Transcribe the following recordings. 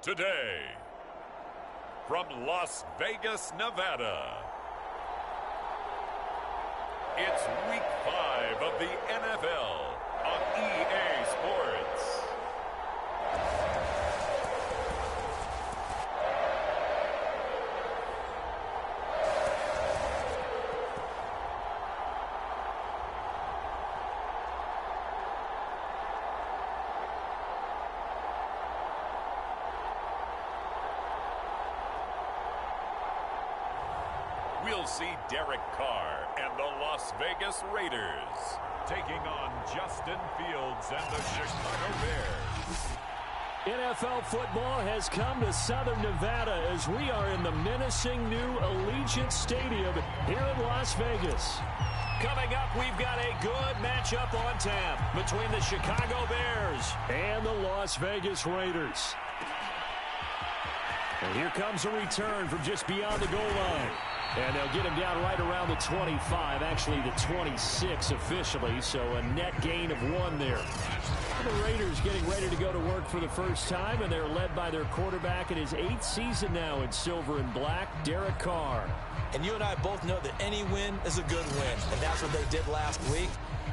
Today, from Las Vegas, Nevada, it's Week 5 of the NFL on EA Sports. We'll see Derek Carr and the Las Vegas Raiders taking on Justin Fields and the Chicago Bears. NFL football has come to Southern Nevada as we are in the menacing new Allegiant Stadium here in Las Vegas. Coming up, we've got a good matchup on tap between the Chicago Bears and the Las Vegas Raiders. And here comes a return from just beyond the goal line. And they'll get him down right around the 25, actually the 26 officially, so a net gain of 1 there. The Raiders getting ready to go to work for the first time, and they're led by their quarterback in his 8th season now in silver and black, Derek Carr. And you and I both know that any win is a good win, and that's what they did last week.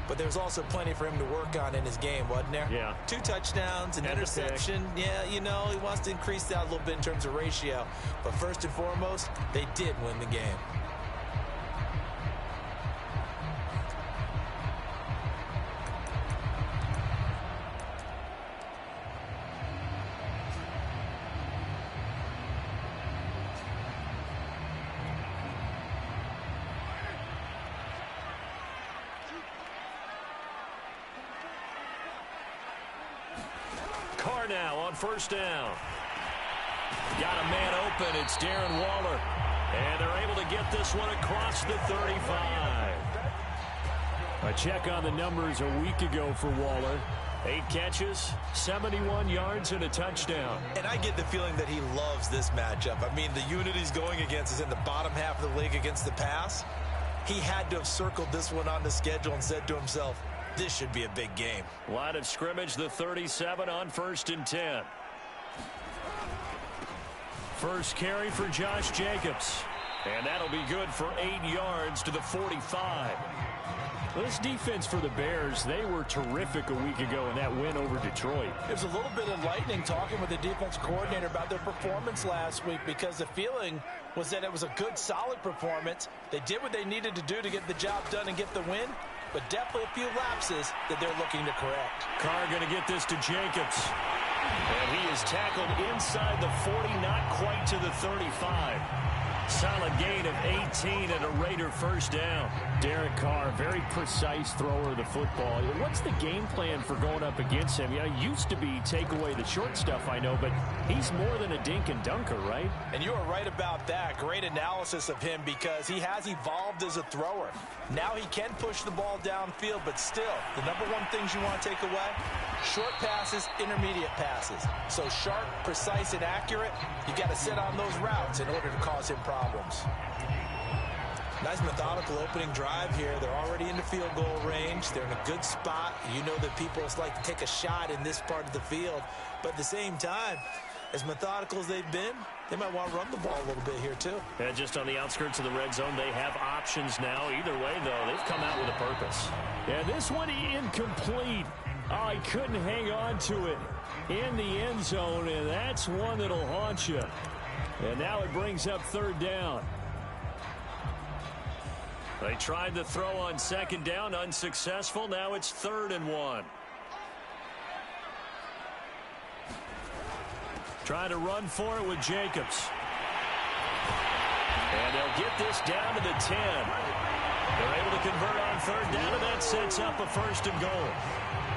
But there's also plenty for him to work on in his game, wasn't there? Yeah. 2 touchdowns, an interception. Yeah, you know, he wants to increase that a little bit in terms of ratio. But first and foremost, they did win the game. Carr now on first down. Got a man open. It's Darren Waller. And they're able to get this one across the 35. A check on the numbers a week ago for Waller. 8 catches, 71 yards, and a touchdown. And I get the feeling that he loves this matchup. I mean, the unit he's going against is in the bottom half of the league against the pass. He had to have circled this one on the schedule and said to himself, this should be a big game. Line of scrimmage, the 37 on 1st and 10. First carry for Josh Jacobs. And that'll be good for 8 yards to the 45. This defense for the Bears, they were terrific a week ago in that win over Detroit. It was a little bit enlightening talking with the defense coordinator about their performance last week because the feeling was that it was a good, solid performance. They did what they needed to do to get the job done and get the win, but definitely a few lapses that they're looking to correct. Carr going to get this to Jacobs. And he is tackled inside the 40, not quite to the 35. Solid gain of 18 and a Raider first down. Derek Carr, very precise thrower of the football. What's the game plan for going up against him? You know, it used to be take away the short stuff, I know, but he's more than a dink and dunker, right? And you are right about that. Great analysis of him because he has evolved as a thrower. Now he can push the ball downfield, but still, the number one things you want to take away, short passes, intermediate passes. So sharp, precise, and accurate, you got to sit on those routes in order to cause him problems. Nice methodical opening drive here. They're already in the field goal range. They're in a good spot. You know that people like to take a shot in this part of the field. But at the same time, as methodical as they've been, they might want to run the ball a little bit here too. Yeah, just on the outskirts of the red zone, they have options now. Either way, though, they've come out with a purpose. Yeah, this one incomplete. Oh, he couldn't hang on to it in the end zone, and that's one that'll haunt you. And now it brings up 3rd down. They tried to throw on 2nd down, unsuccessful. Now it's 3rd and 1. Trying to run for it with Jacobs. And they'll get this down to the 10. They're able to convert on 3rd down, and that sets up a 1st and goal.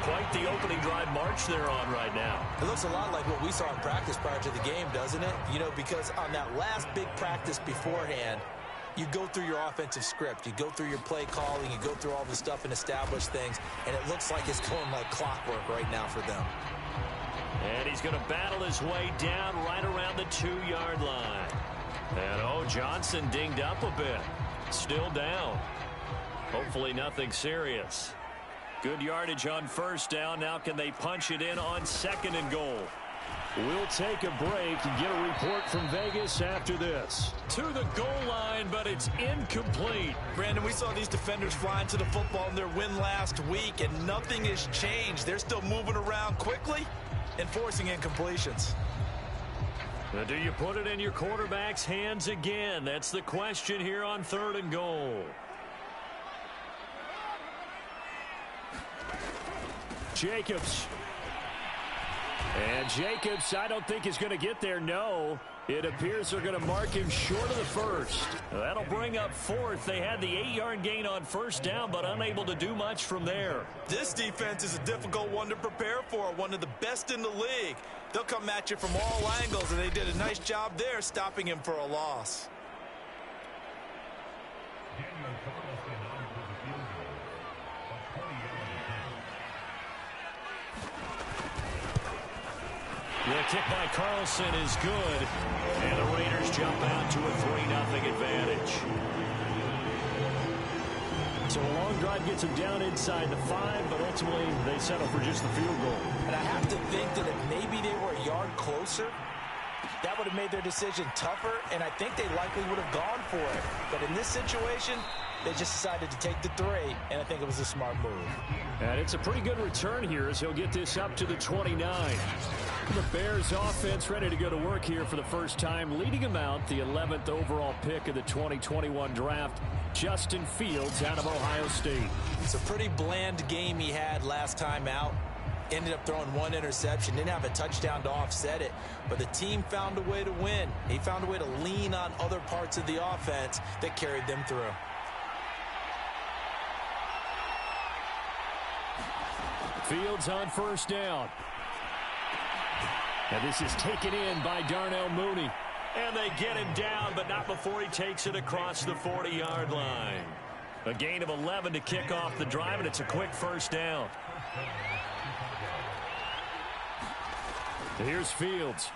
Quite the opening drive march they're on right now. It looks a lot like what we saw in practice prior to the game, doesn't it? You know, because on that last big practice beforehand, you go through your offensive script. You go through your play calling. You go through all the stuff and establish things. And it looks like it's going like clockwork right now for them. And he's going to battle his way down right around the 2-yard line. And, Johnson dinged up a bit. Still down. Hopefully nothing serious. Good yardage on 1st down. Now can they punch it in on 2nd and goal? We'll take a break and get a report from Vegas after this. To the goal line, but it's incomplete. Brandon, we saw these defenders flying to the football in their win last week, and nothing has changed. They're still moving around quickly and forcing incompletions. Now, do you put it in your quarterback's hands again? That's the question here on 3rd and goal. Jacobs. And Jacobs, I don't think is going to get there. No, it appears they're going to mark him short of the first. That'll bring up 4th. They had the 8-yard gain on 1st down, but unable to do much from there. This defense is a difficult one to prepare for, one of the best in the league. They'll come at you from all angles, and they did a nice job there stopping him for a loss. The kick by Carlson is good, and the Raiders jump out to a 3-0 advantage. So a long drive gets them down inside the 5, but ultimately they settle for just the field goal. And I have to think that if maybe they were a yard closer, that would have made their decision tougher, and I think they likely would have gone for it. But in this situation, they just decided to take the 3, and I think it was a smart move. And it's a pretty good return here as he'll get this up to the 29. The Bears offense ready to go to work here for the first time, leading him out, the 11th overall pick of the 2021 draft, Justin Fields out of Ohio State. It's a pretty bland game he had last time out. Ended up throwing 1 interception, didn't have a touchdown to offset it, but the team found a way to win. He found a way to lean on other parts of the offense that carried them through. Fields on 1st down. And this is taken in by Darnell Mooney. And they get him down, but not before he takes it across the 40-yard line. A gain of 11 to kick off the drive, and it's a quick 1st down. Here's Fields.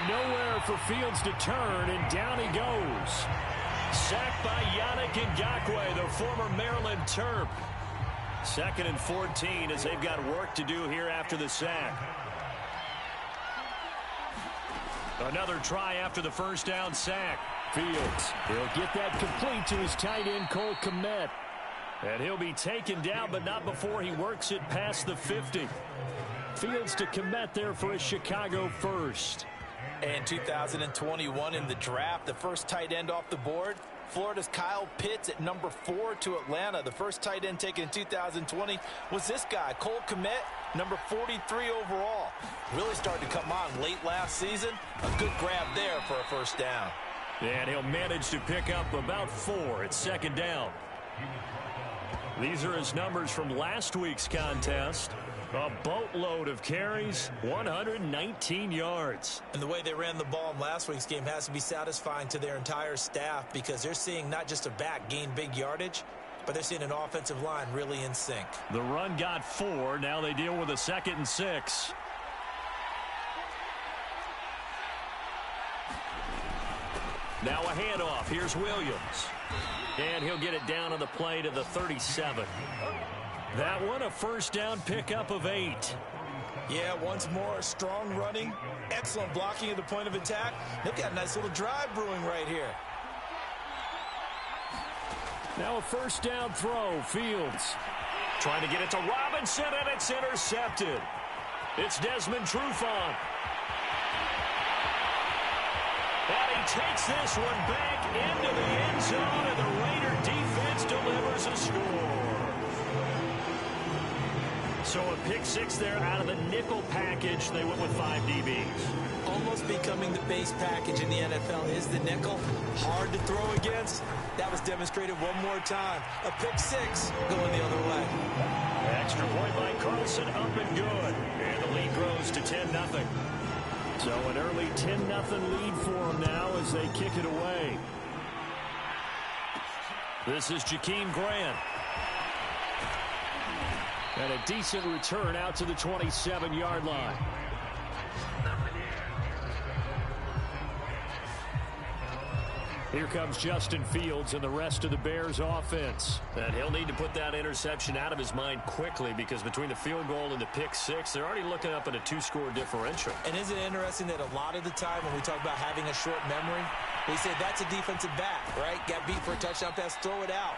Nowhere for Fields to turn, and down he goes. Sacked by Yannick Ngakoue, the former Maryland Terp. 2nd and 14 as they've got work to do here after the sack. Another try after the 1st down sack. Fields, he'll get that complete to his tight end, Cole Kmet. And he'll be taken down, but not before he works it past the 50. Fields to Kmet there for a Chicago first. And 2021 in the draft, the first tight end off the board, Florida's Kyle Pitts at number 4 to Atlanta. The first tight end taken in 2020 was this guy, Cole Kmet, number 43 overall. Really started to come on late last season. A good grab there for a 1st down. And he'll manage to pick up about 4 at 2nd down. These are his numbers from last week's contest. A boatload of carries, 119 yards. And the way they ran the ball in last week's game has to be satisfying to their entire staff because they're seeing not just a back gain big yardage, but they're seeing an offensive line really in sync. The run got 4. Now they deal with a 2nd and 6. Now a handoff. Here's Williams. And he'll get it down on the play to the 37. That one, a 1st down pickup of 8. Yeah, once more, strong running, excellent blocking at the point of attack. They've got a nice little drive brewing right here. Now a 1st down throw. Fields trying to get it to Robinson, and it's intercepted. It's Desmond Trufant. And he takes this one back into the end zone, and the Raider defense delivers a score. So a pick 6 there out of the nickel package. They went with 5 DBs. Almost becoming the base package in the NFL is the nickel. Hard to throw against. That was demonstrated one more time. A pick 6 going the other way. Extra point by Carlson, up and good. And the lead grows to 10-0. So an early 10-0 lead for them now as they kick it away. This is Jakeem Grant. And a decent return out to the 27-yard line. Here comes Justin Fields and the rest of the Bears offense. And he'll need to put that interception out of his mind quickly because between the field goal and the pick six, they're already looking up at a 2-score differential. And isn't it interesting that a lot of the time when we talk about having a short memory, we say that's a defensive back, right? Got beat for a touchdown pass, throw it out.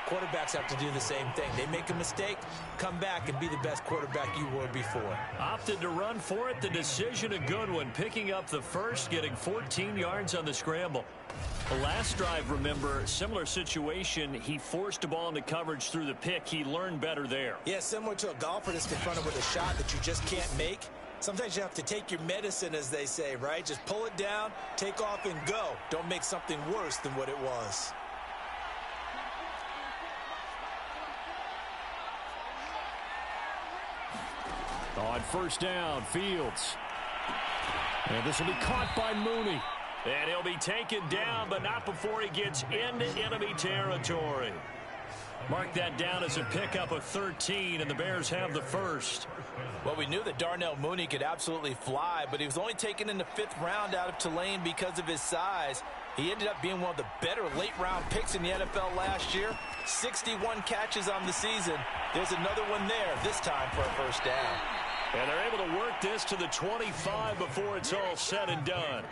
Quarterbacks have to do the same thing. They make a mistake, come back and be the best quarterback you were before. Opted to run for it. The decision a good one. Picking up the first, getting 14 yards on the scramble. The last drive, remember, similar situation. He forced a ball into coverage through the pick. He learned better there. Yeah, similar to a golfer that's confronted with a shot that you just can't make. Sometimes you have to take your medicine, as they say, right? Just pull it down, take off, and go. Don't make something worse than what it was. On first down, Fields. And this will be caught by Mooney. And he'll be taken down, but not before he gets into enemy territory. Mark that down as a pickup of 13, and the Bears have the first. Well, we knew that Darnell Mooney could absolutely fly, but he was only taken in the 5th round out of Tulane because of his size. He ended up being one of the better late-round picks in the NFL last year. 61 catches on the season. There's another one there, this time for a first down. And they're able to work this to the 25 before it's all said and done.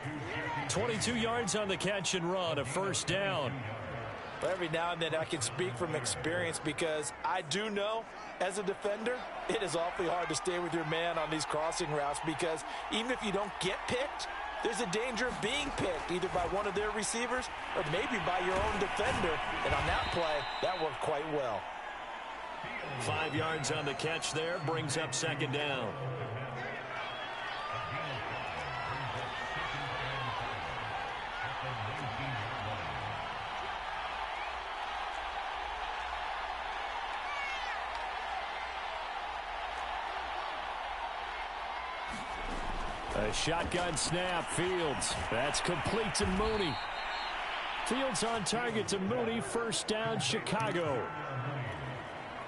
22 yards on the catch and run, a first down. But every now and then I can speak from experience because I do know, as a defender, it is awfully hard to stay with your man on these crossing routes because even if you don't get picked, there's a danger of being picked either by one of their receivers or maybe by your own defender. And on that play, that worked quite well. 5 yards on the catch there, brings up second down. A shotgun snap, Fields. That's complete to Mooney. Fields on target to Mooney, first down, Chicago.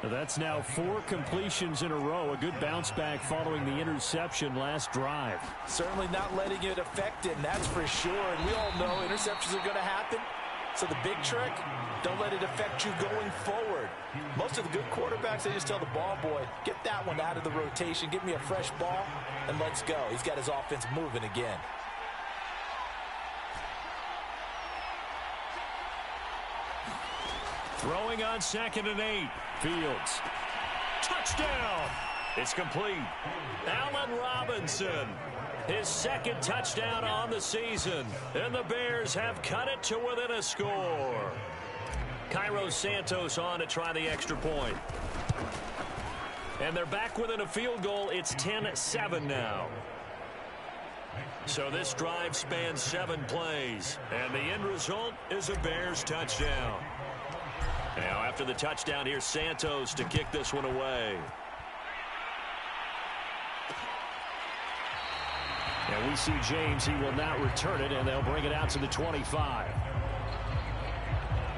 That's now 4 completions in a row. A good bounce back following the interception last drive. Certainly not letting it affect him, that's for sure. And we all know interceptions are going to happen. So the big trick, don't let it affect you going forward. Most of the good quarterbacks, they just tell the ball boy, get that one out of the rotation, give me a fresh ball, and let's go. He's got his offense moving again. Throwing on 2nd and 8. Fields. Touchdown. It's complete. Allen Robinson. His 2nd touchdown on the season. And the Bears have cut it to within a score. Cairo Santos on to try the extra point. And they're back within a field goal. It's 10-7 now. So this drive spans 7 plays. And the end result is a Bears touchdown. Now, after the touchdown, here's Santos to kick this one away. And we see James. He will not return it, and they'll bring it out to the 25.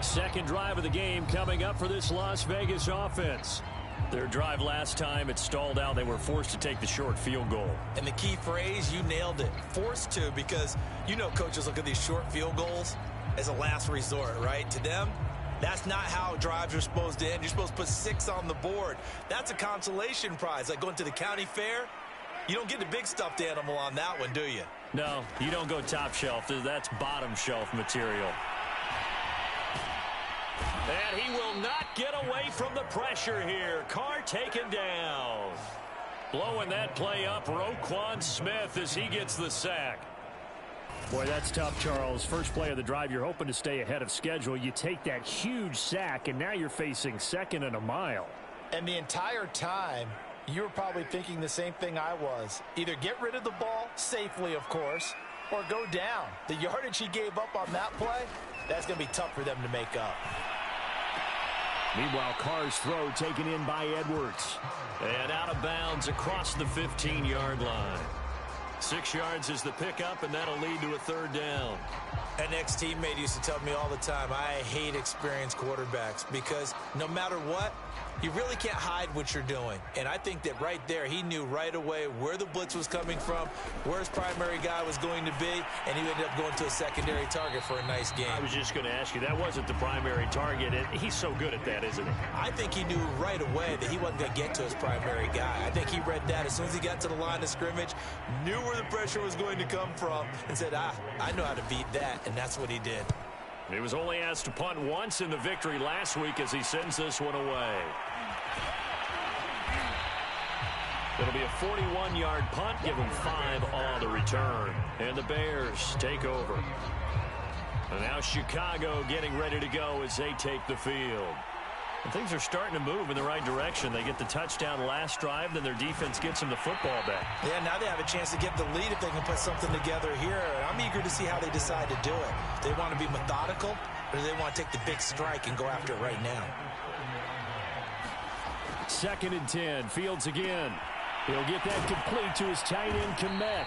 Second drive of the game coming up for this Las Vegas offense. Their drive last time, it stalled out. They were forced to take the short field goal. And the key phrase, you nailed it. Forced to, because you know coaches look at these short field goals as a last resort, right? To them, that's not how drives are supposed to end. You're supposed to put 6 on the board. That's a consolation prize. Like going to the county fair, you don't get the big stuffed animal on that one, do you? No, you don't go top shelf. That's bottom shelf material. And he will not get away from the pressure here. Carr taken down. Blowing that play up, Roquan Smith as he gets the sack. Boy, that's tough, Charles. First play of the drive, you're hoping to stay ahead of schedule. You take that huge sack, and now you're facing 2nd and a mile. And the entire time, you were probably thinking the same thing I was. Either get rid of the ball, safely, of course, or go down. The yardage he gave up on that play, that's going to be tough for them to make up. Meanwhile, Carr's throw taken in by Edwards. And out of bounds across the 15-yard line. 6 yards is the pickup, and that'll lead to a 3rd down. An ex-teammate used to tell me all the time, I hate experienced quarterbacks because no matter what, You really can't hide what you're doing. And I think that right there, he knew right away where the blitz was coming from, where his primary guy was going to be, and he ended up going to a secondary target for a nice game. I was just going to ask you, that wasn't the primary target. He's so good at that, isn't he? I think he knew right away that he wasn't going to get to his primary guy. I think he read that as soon as he got to the line of scrimmage, knew where the pressure was going to come from, and said, I know how to beat that, and that's what he did. He was only asked to punt once in the victory last week as he sends this one away. It'll be a 41-yard punt, give him 5 on the return. And the Bears take over. And now Chicago getting ready to go as they take the field. And things are starting to move in the right direction. They get the touchdown last drive, then their defense gets them the football back. Yeah, now they have a chance to get the lead if they can put something together here. And I'm eager to see how they decide to do it. Do they want to be methodical, or do they want to take the big strike and go after it right now? 2nd and 10, Fields again. He'll get that complete to his tight end, Kmet.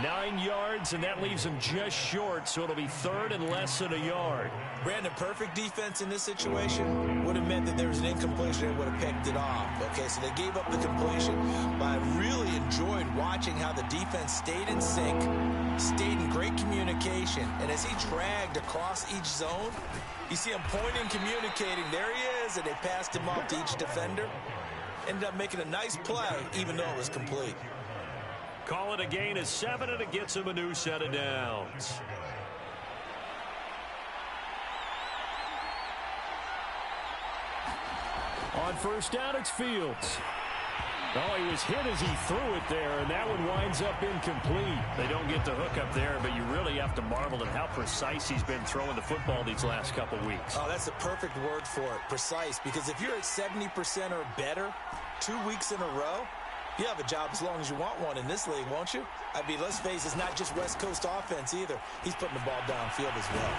9 yards, and that leaves him just short, so it'll be 3rd and less than a yard. Brandon, perfect defense in this situation would have meant that there was an incompletion and would have picked it off. Okay, so they gave up the completion, but I really enjoyed watching how the defense stayed in sync, stayed in great communication, and as he dragged across each zone, you see him pointing, communicating. There he is, and they passed him off to each defender. Ended up making a nice play, even though it was complete. Call it a gain of 7, and it gets him a new set of downs. On 1st down, it's Fields. Oh, he was hit as he threw it there, and that one winds up incomplete. They don't get the hook up there, but you really have to marvel at how precise he's been throwing the football these last couple weeks. Oh, that's a perfect word for it, precise, because if you're at 70% or better 2 weeks in a row, you have a job as long as you want one in this league, won't you? I mean, let's face it, it's not just West Coast offense either. He's putting the ball downfield as well.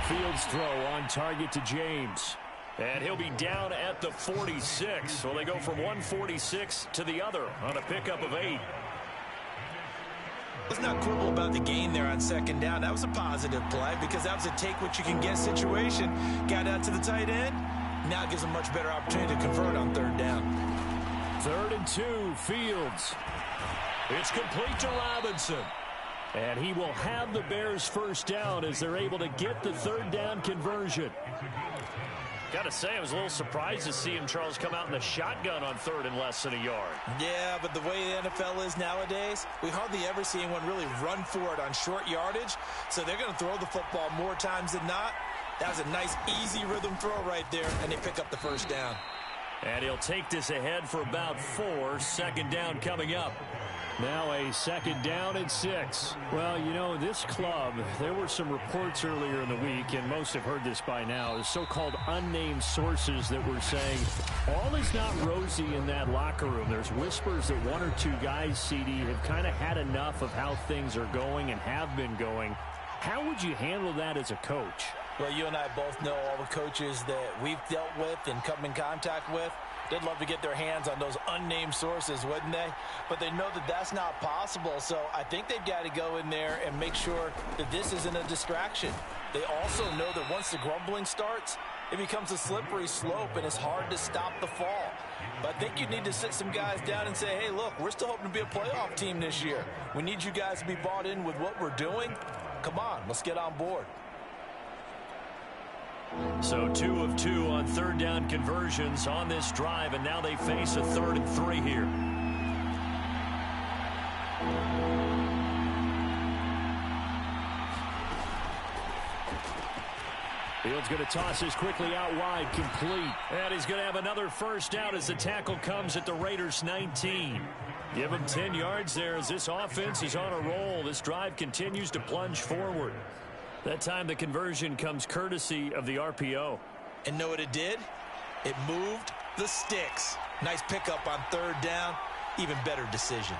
Fields throw on target to James. And he'll be down at the 46. So they go from 146 to the other on a pickup of 8. Let's not quibble about the gain there on 2nd down. That was a positive play because that was a take-what-you-can-get situation. Got out to the tight end. Now it gives him much better opportunity to convert on 3rd down. 3rd and 2, Fields. It's complete to Robinson. And he will have the Bears' 1st down as they're able to get the 3rd down conversion. Got to say, I was a little surprised to see him, Charles, come out in the shotgun on 3rd and less than a yard. Yeah, but the way the NFL is nowadays, we hardly ever see anyone really run for it on short yardage. So they're going to throw the football more times than not. That was a nice, easy rhythm throw right there, and they pick up the 1st down. And he'll take this ahead for about 4. 2nd down coming up. Now a 2nd down and 6. Well, you know, this club, there were some reports earlier in the week, and most have heard this by now, the so-called unnamed sources that were saying all is not rosy in that locker room. There's whispers that 1 or 2 guys, CD, have kind of had enough of how things are going and have been going. How would you handle that as a coach? Well, you and I both know all the coaches that we've dealt with and come in contact with. They'd love to get their hands on those unnamed sources, wouldn't they? But they know that that's not possible, so I think they've got to go in there and make sure that this isn't a distraction. They also know that once the grumbling starts, it becomes a slippery slope, and it's hard to stop the fall. But I think you need to sit some guys down and say, hey, look, we're still hoping to be a playoff team this year. We need you guys to be bought in with what we're doing. Come on, let's get on board. So 2 of 2 on 3rd down conversions on this drive, and now they face a 3rd and 3 here. Fields going to toss this quickly out wide, complete. And he's going to have another 1st down as the tackle comes at the Raiders' 19. Give him 10 yards there as this offense is on a roll. This drive continues to plunge forward. That time the conversion comes courtesy of the RPO. And know what it did? It moved the sticks. Nice pickup on 3rd down. Even better decision.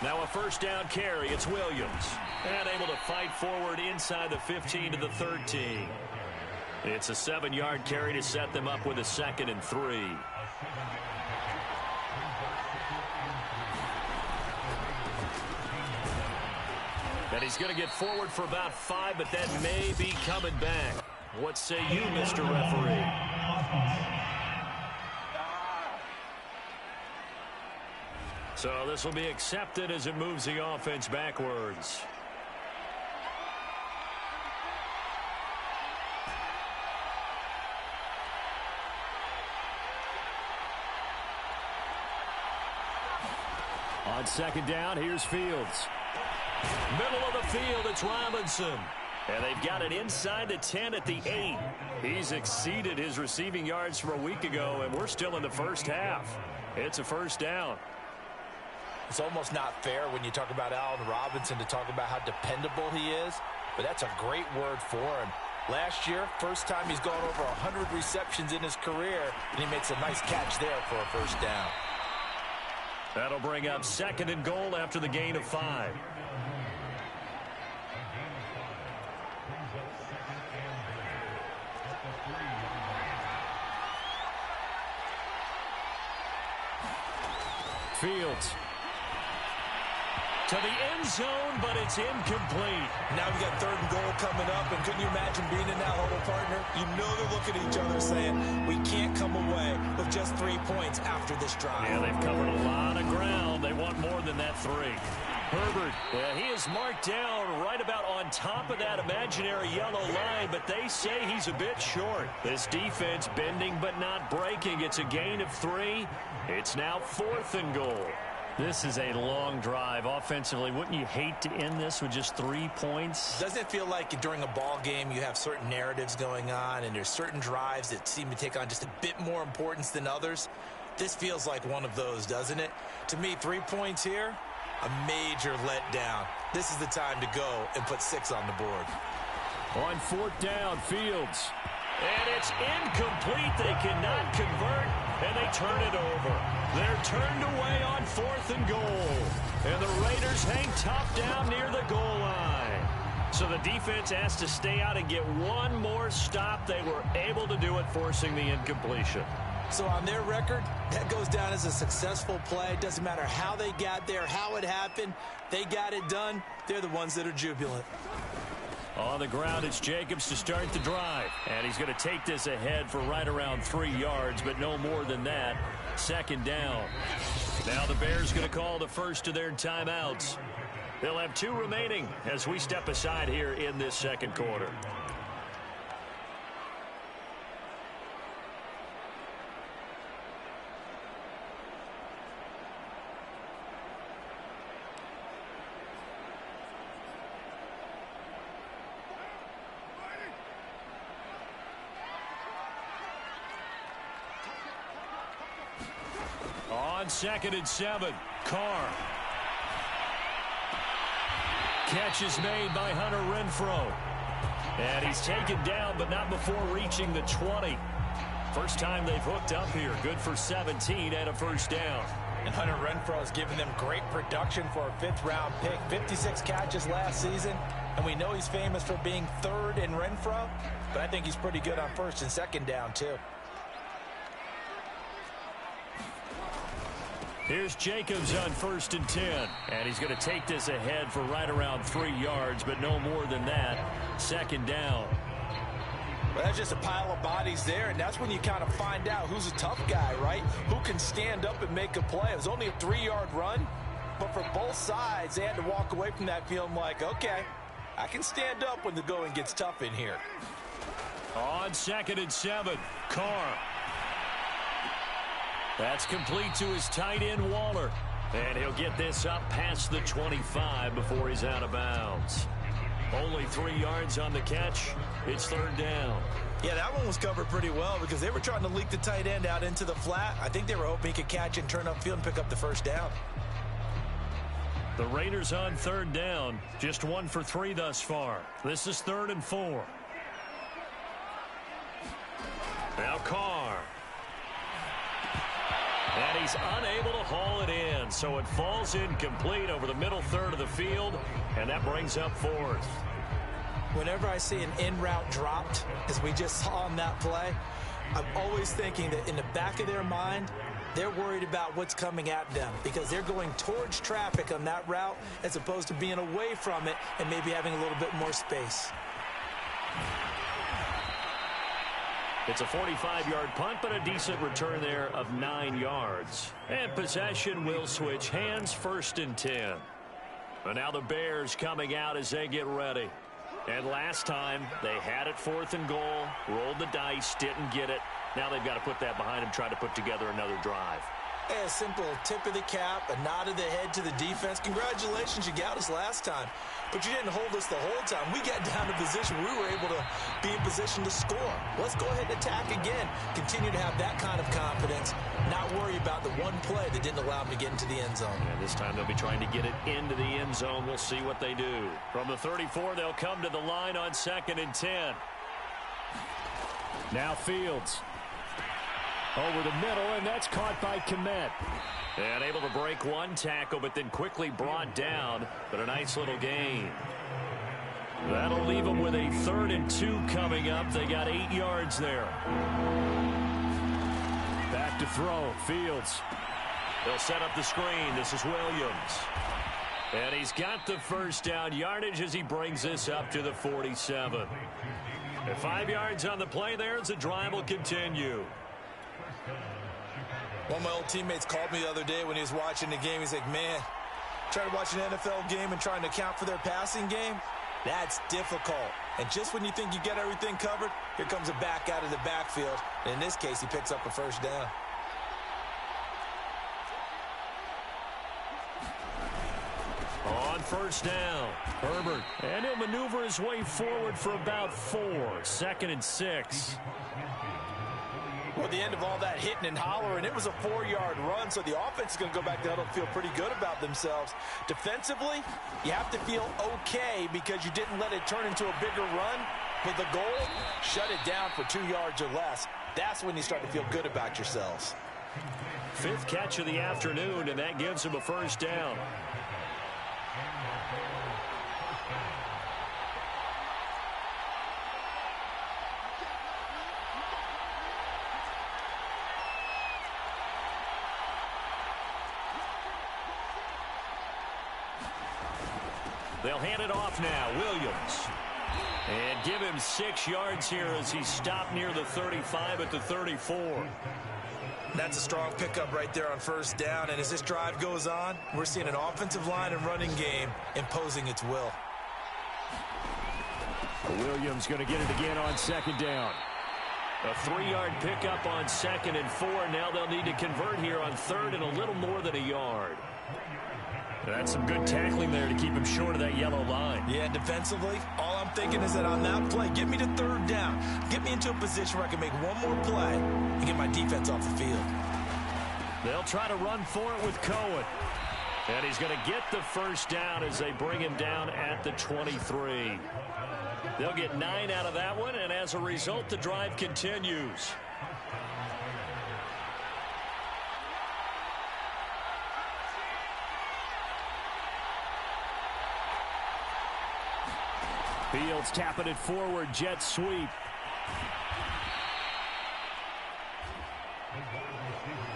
Now a 1st down carry. It's Williams. And able to fight forward inside the 15 to the 13. It's a 7-yard carry to set them up with a 2nd and 3. And he's going to get forward for about 5, but that may be coming back. What say you, Mr. Referee? So this will be accepted as it moves the offense backwards. On second down, here's Fields. Middle of the field, it's Robinson. And they've got it inside the 10 at the 8. He's exceeded his receiving yards from a week ago, and we're still in the first half. It's a first down. It's almost not fair when you talk about Allen Robinson to talk about how dependable he is, but that's a great word for him. Last year, first time he's gone over 100 receptions in his career, and he makes a nice catch there for a first down. That'll bring up 2nd and goal after the gain of 5. Fields to the end zone, but it's incomplete. Now we got 3rd and goal coming up, and couldn't you imagine being in that huddle, partner? You know they're looking at each other saying, we can't come away with just 3 points after this drive. Yeah, they've covered a lot of ground. They want more than that 3. Herbert, he is marked down right about on top of that imaginary yellow line, but they say he's a bit short. This defense bending but not breaking. It's a gain of 3. It's now 4th and goal. This is a long drive offensively. Wouldn't you hate to end this with just 3 points? Doesn't it feel like during a ball game you have certain narratives going on and there's certain drives that seem to take on just a bit more importance than others? This feels like one of those, doesn't it? To me, 3 points here, a major letdown. This is the time to go and put 6 on the board. On 4th down, Fields. And it's incomplete. They cannot convert, and they turn it over. They're turned away on 4th and goal. And the Raiders hang top down near the goal line. So the defense has to stay out and get one more stop. They were able to do it, forcing the incompletion. So on their record, that goes down as a successful play. Doesn't matter how they got there, how it happened. They got it done. They're the ones that are jubilant. On the ground, it's Jacobs to start the drive. And he's going to take this ahead for right around 3 yards, but no more than that. 2nd down. Now the Bears going to call the first of their timeouts. They'll have 2 remaining as we step aside here in this 2nd quarter. On 2nd and 7, Carr. Catch is made by Hunter Renfrow. And he's taken down, but not before reaching the 20. First time they've hooked up here. Good for 17 and a first down. And Hunter Renfrow has given them great production for a 5th-round pick. 56 catches last season. And we know he's famous for being 3rd in Renfrow. But I think he's pretty good on 1st and 2nd down, too. Here's Jacobs on 1st and 10. And he's going to take this ahead for right around 3 yards, but no more than that. 2nd down. Well, that's just a pile of bodies there, and that's when you kind of find out who's a tough guy, right? Who can stand up and make a play. It was only a 3-yard run, but for both sides, they had to walk away from that feeling like, okay, I can stand up when the going gets tough in here. On 2nd and 7, Carr. That's complete to his tight end, Waller. And he'll get this up past the 25 before he's out of bounds. Only 3 yards on the catch. It's 3rd down. Yeah, that one was covered pretty well because they were trying to leak the tight end out into the flat. I think they were hoping he could catch and turn upfield and pick up the first down. The Raiders on 3rd down. Just 1 for 3 thus far. This is 3rd and 4. Now Carr. And he's unable to haul it in, so it falls incomplete over the middle 3rd of the field, and that brings up 4th. Whenever I see an in route dropped, as we just saw on that play, I'm always thinking that in the back of their mind, They're worried about what's coming at them because they're going towards traffic on that route as opposed to being away from it and maybe having a little bit more space. It's a 45-yard punt, but a decent return there of 9 yards. And possession will switch hands, 1st and 10. And now the Bears coming out as they get ready. And last time, they had it 4th and goal, rolled the dice, didn't get it. Now they've got to put that behind them, try to put together another drive. A simple tip of the cap, a nod of the head to the defense. Congratulations, you got us last time. But you didn't hold us the whole time. We got down to position. We were able to be in position to score. Let's go ahead and attack again. Continue to have that kind of confidence. Not worry about the one play that didn't allow them to get into the end zone. And this time they'll be trying to get it into the end zone. We'll see what they do. From the 34, they'll come to the line on 2nd and 10. Now Fields. Over the middle, and that's caught by Kmet. And able to break one tackle, but then quickly brought down. But a nice little gain. That'll leave them with a 3rd and 2 coming up. They got 8 yards there. Back to throw. Fields. They'll set up the screen. This is Williams. And he's got the first down yardage as he brings this up to the 47. And 5 yards on the play there as the drive will continue. One of my old teammates called me the other day when he was watching the game. He's like, man, trying to watch an NFL game and trying to account for their passing game, that's difficult. And just when you think you get everything covered, here comes a back out of the backfield. And in this case, he picks up a first down. On first down, Herbert. And he'll maneuver his way forward for about 4. 2nd and 6. Well, the end of all that hitting and hollering, it was a 4-yard run, so the offense is going to go back to huddle and feel pretty good about themselves. Defensively, you have to feel okay because you didn't let it turn into a bigger run. But the goal, shut it down for 2 yards or less. That's when you start to feel good about yourselves. 5th catch of the afternoon, and that gives him a first down. They'll hand it off now. Williams. And give him 6 yards here as he stopped near the 35 at the 34. That's a strong pickup right there on first down. And as this drive goes on, we're seeing an offensive line and running game imposing its will. Williams going to get it again on 2nd down. A 3-yard pickup on 2nd and 4. Now they'll need to convert here on 3rd and a little more than a yard. That's some good tackling there to keep him short of that yellow line. Yeah, defensively, all I'm thinking is that on that play, get me to 3rd down. Get me into a position where I can make one more play and get my defense off the field. They'll try to run for it with Cohen. And he's going to get the first down as they bring him down at the 23. They'll get 9 out of that one, and as a result, the drive continues. Fields tapping it forward, jet sweep.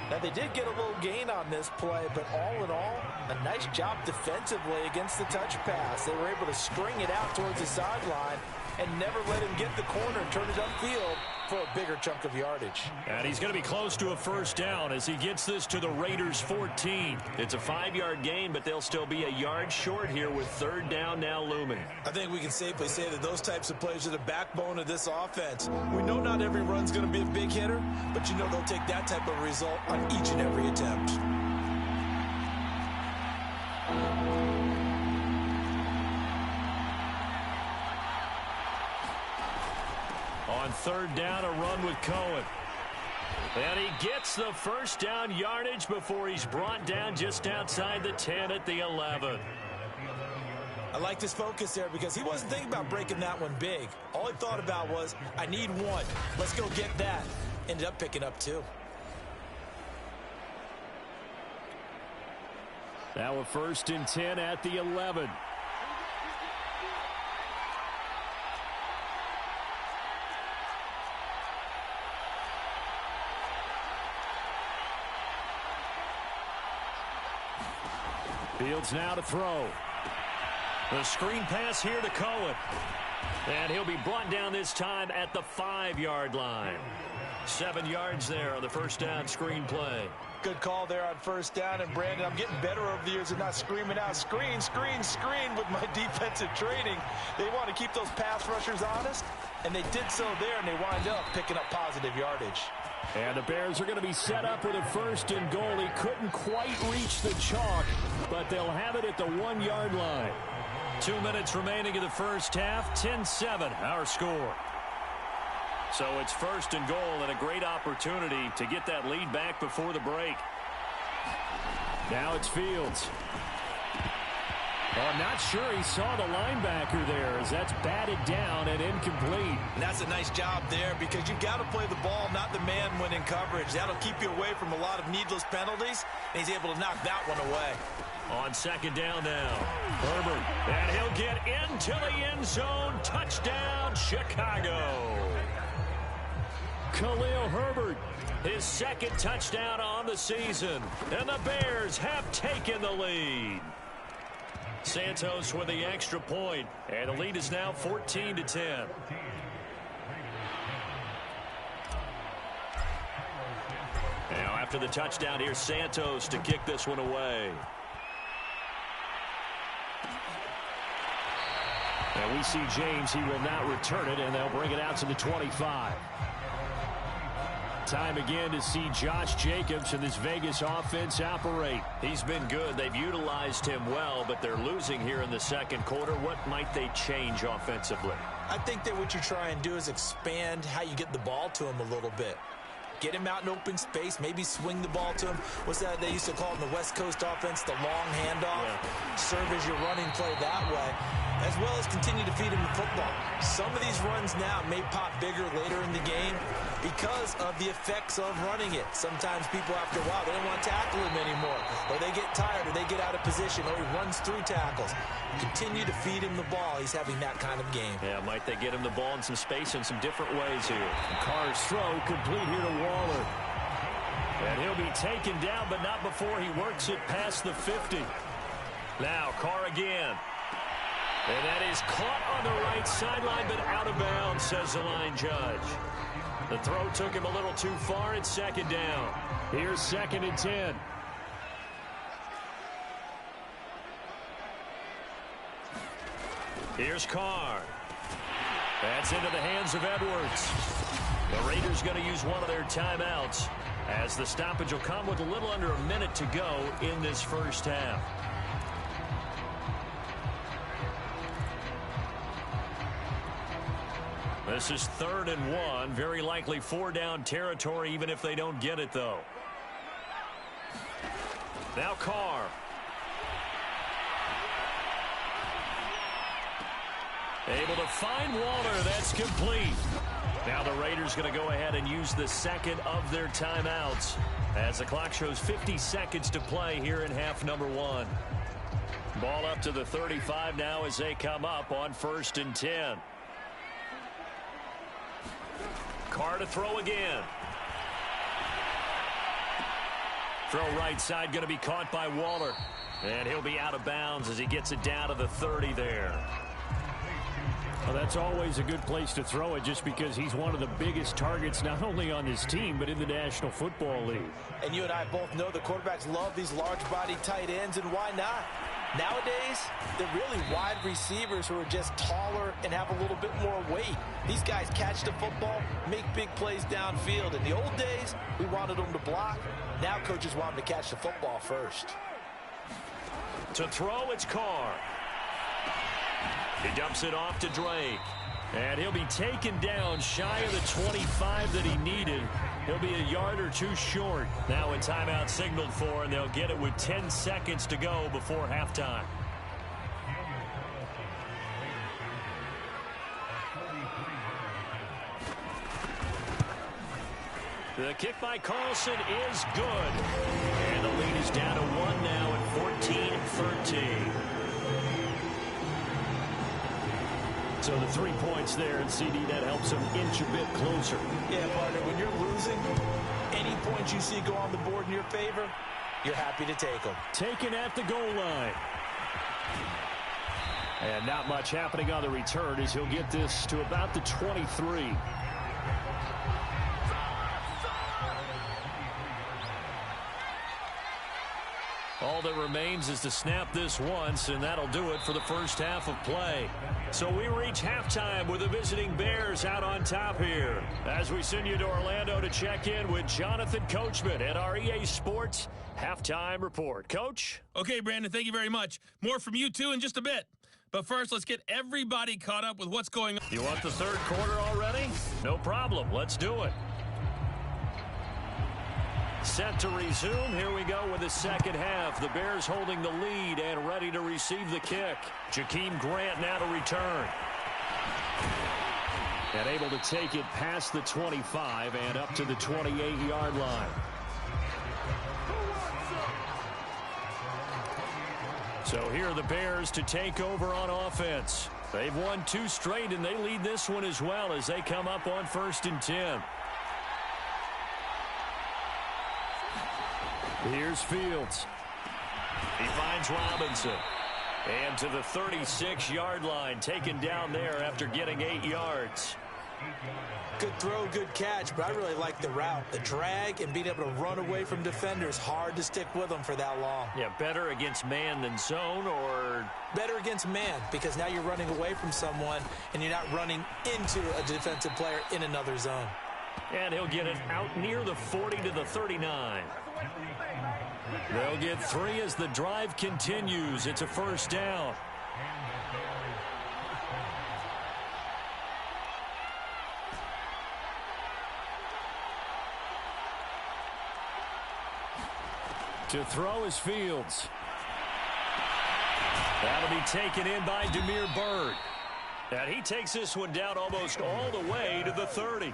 Now, they did get a little gain on this play, but all in all, a nice job defensively against the touch pass. They were able to string it out towards the sideline and never let him get the corner and turn it upfield for a bigger chunk of yardage. And he's going to be close to a first down as he gets this to the Raiders' 14. It's a 5-yard gain, but they'll still be a yard short here with 3rd down now looming. I think we can safely say that those types of plays are the backbone of this offense. We know not every run's going to be a big hitter, but you know they'll take that type of result on each and every attempt. On 3rd down, a run with Cohen. And he gets the first down yardage before he's brought down just outside the 10 at the 11. I like his focus there because he wasn't thinking about breaking that one big. All he thought about was, I need 1. Let's go get that. Ended up picking up 2. Now a 1st and 10 at the 11. Fields now to throw. The screen pass here to Cohen. And he'll be brought down this time at the 5-yard line. 7 yards there on the first down screen play. Good call there on first down. And, Brandon, I'm getting better over the years and not screaming out, screen, screen, screen with my defensive training. They want to keep those pass rushers honest, and they did so there, and they wind up picking up positive yardage. And the Bears are going to be set up with a 1st and goal. He couldn't quite reach the chalk, but they'll have it at the 1-yard line. 2 minutes remaining in the first half. 10-7 our score. So it's 1st and goal and a great opportunity to get that lead back before the break. Now it's Fields. Oh, I'm not sure he saw the linebacker there as that's batted down and incomplete. And that's a nice job there because you've got to play the ball, not the man when in coverage. That'll keep you away from a lot of needless penalties, and he's able to knock that one away. On 2nd down now, Herbert, and he'll get into the end zone. Touchdown, Chicago. Khalil Herbert, his 2nd touchdown on the season, and the Bears have taken the lead. Santos with the extra point, and the lead is now 14-10. Now after the touchdown, here's Santos to kick this one away. And we see James, he will not return it, and they'll bring it out to the 25. Time again to see Josh Jacobs and this Vegas offense operate. He's been good. They've utilized him well, but they're losing here in the second quarter. What might they change offensively? I think that what you try and do is expand how you get the ball to him a little bit. Get him out in open space, maybe swing the ball to him. What's that they used to call it in the West Coast offense, the long handoff? Yeah. Serve as your running play that way, as well as continue to feed him the football. Some of these runs now may pop bigger later in the game because of the effects of running it. Sometimes people, after a while, they don't want to tackle him anymore, or they get tired, or they get out of position, or he runs through tackles. Continue to feed him the ball. He's having that kind of game. Yeah, might they get him the ball in some space in some different ways here. Carr's throw complete here to Waller. And he'll be taken down, but not before he works it past the 50. Now, Carr again. And that is caught on the right sideline, but out of bounds, says the line judge. The throw took him a little too far. It's 2nd down. Here's 2nd and 10. Here's Carr. That's into the hands of Edwards. The Raiders going to use one of their timeouts as the stoppage will come with a little under a minute to go in this first half. This is 3rd and 1. Very likely 4-down territory, even if they don't get it, though. Now Carr. Able to find Waller. That's complete. Now the Raiders going to go ahead and use the 2nd of their timeouts as the clock shows 50 seconds to play here in half number 1. Ball up to the 35 now as they come up on 1st and 10. Carr to throw again. Throw right side going to be caught by Waller. And he'll be out of bounds as he gets it down to the 30 there. Well, that's always a good place to throw it just because he's one of the biggest targets not only on his team but in the National Football League. And you and I both know the quarterbacks love these large-body tight ends, and why not? Nowadays, they're really wide receivers who are just taller and have a little bit more weight. These guys catch the football, make big plays downfield. In the old days, we wanted them to block. Now coaches want them to catch the football first. To throw, it's Carr. He dumps it off to Drake. And he'll be taken down shy of the 25 that he needed. He'll be a yard or two short. Now a timeout signaled for, and they'll get it with 10 seconds to go before halftime. The kick by Carlson is good. And the lead is down to 1 now at 14-13. So the 3 points there, and CD, that helps them inch a bit closer. Yeah, partner, when you're losing, any points you see go on the board in your favor, you're happy to take them. Taken at the goal line. And not much happening on the return as he'll get this to about the 23. All that remains is to snap this once, and that'll do it for the first half of play. So we reach halftime with the visiting Bears out on top here. As we send you to Orlando to check in with Jonathan Coachman at our EA Sports Halftime Report. Coach? Okay, Brandon, thank you very much. More from you, too, in just a bit. But first, let's get everybody caught up with what's going on. You want the third quarter already? No problem. Let's do it. Set to resume. Here we go with the second half. The Bears holding the lead and ready to receive the kick. Jakeem Grant now to return. And able to take it past the 25 and up to the 28-yard line. So here are the Bears to take over on offense. They've won 2 straight, and they lead this one as well as they come up on 1st and 10. Here's Fields. He finds Robinson. And to the 36-yard line, taken down there after getting 8 yards. Good throw, good catch, but I really like the route. The drag and being able to run away from defenders, hard to stick with them for that long. Yeah, better against man than zone, or? Better against man, because now you're running away from someone and you're not running into a defensive player in another zone. And he'll get it out near the 40 to the 39. They'll get 3 as the drive continues. It's a first down. To throw is Fields. That'll be taken in by Damiere Byrd. And he takes this one down almost all the way to the 30.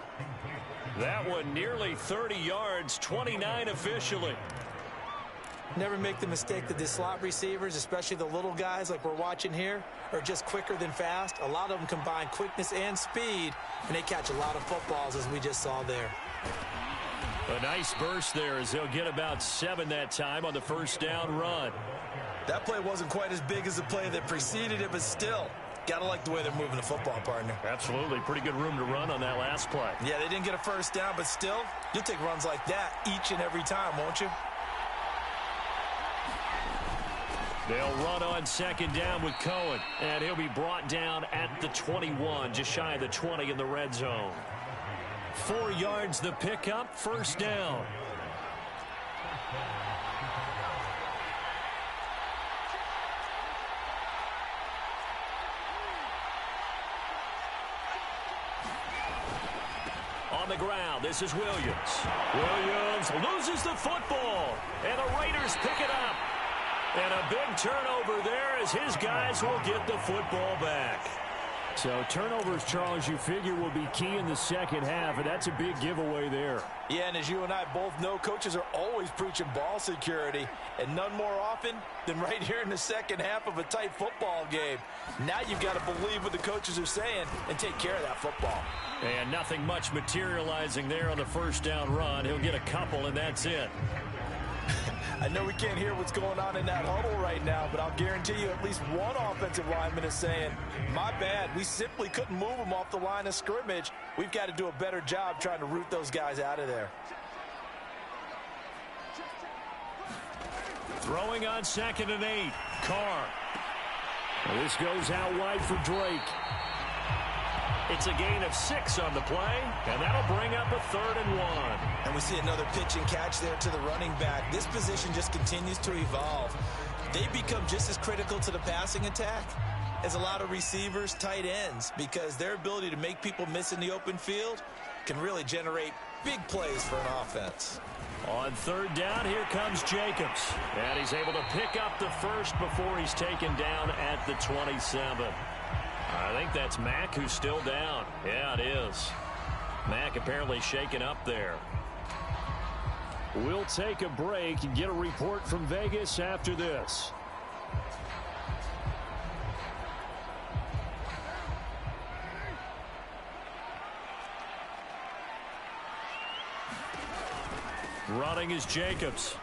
That one nearly 30 yards, 29 officially. Never make the mistake that the slot receivers, especially the little guys like we're watching here, are just quicker than fast. A lot of them combine quickness and speed, and they catch a lot of footballs, as we just saw there. A nice burst there as they'll get about 7 that time on the first down run. That play wasn't quite as big as the play that preceded it, but still, gotta like the way they're moving the football, partner. Absolutely. Pretty good room to run on that last play. Yeah, they didn't get a first down, but still, you'll take runs like that each and every time, won't you? They'll run on second down with Cohen, and he'll be brought down at the 21, just shy of the 20 in the red zone. 4 yards the pickup, first down. On the ground, this is Williams. Williams loses the football, and the Raiders pick it up. And a big turnover there as his guys will get the football back. So turnovers, Charles, you figure will be key in the second half, and that's a big giveaway there. Yeah, and as you and I both know, coaches are always preaching ball security, and none more often than right here in the second half of a tight football game. Now you've got to believe what the coaches are saying and take care of that football. And nothing much materializing there on the first down run. He'll get a couple, and that's it. I know we can't hear what's going on in that huddle right now, but I'll guarantee you at least one offensive lineman is saying, my bad, we simply couldn't move them off the line of scrimmage. We've got to do a better job trying to root those guys out of there. Throwing on 2nd and 8. Carr. This goes out wide for Drake. It's a gain of 6 on the play, and that'll bring up a 3rd and 1. And we see another pitch and catch there to the running back. This position just continues to evolve. They become just as critical to the passing attack as a lot of receivers, tight ends, because their ability to make people miss in the open field can really generate big plays for an offense. On 3rd down, here comes Jacobs. And he's able to pick up the first before he's taken down at the 27. I think that's Mack who's still down. Yeah, it is. Mack apparently shaken up there. We'll take a break and get a report from Vegas after this. Running is Jacobs.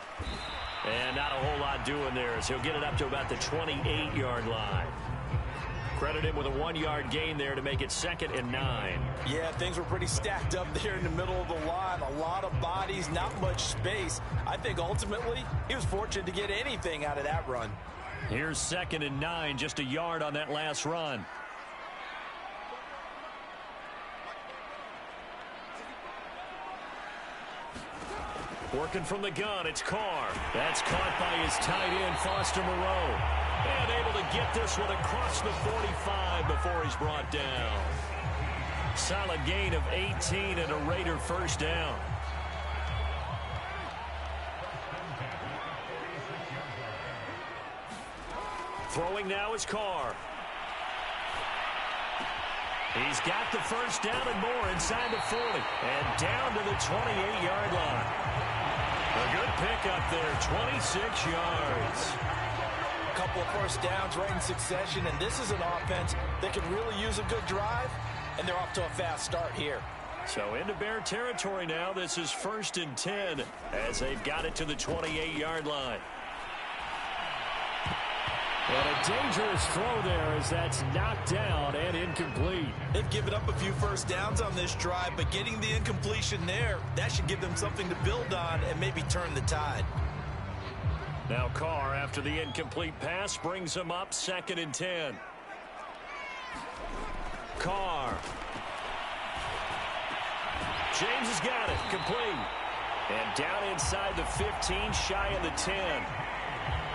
And not a whole lot doing there as he'll get it up to about the 28-yard line. Credit him with a 1-yard gain there to make it 2nd and 9. Yeah, things were pretty stacked up there in the middle of the line. A lot of bodies, not much space. I think ultimately he was fortunate to get anything out of that run. Here's 2nd and 9, just a yard on that last run. Working from the gun, it's Carr. That's caught by his tight end, Foster Moreau. And able to get this one across the 45 before he's brought down. Solid gain of 18 and a Raider first down. Throwing now is Carr. He's got the first down and more inside the 40. And down to the 28-yard line. A good pickup there, 26 yards. A couple of first downs right in succession, and this is an offense that can really use a good drive, and they're off to a fast start here. So into Bear territory now. This is 1st and 10 as they've got it to the 28-yard line. And a dangerous throw there as that's knocked down and incomplete. They've given up a few first downs on this drive, but getting the incompletion there, that should give them something to build on and maybe turn the tide. Now Carr, after the incomplete pass, brings him up 2nd and 10. Carr. James has got it, complete. And down inside the 15, shy of the 10.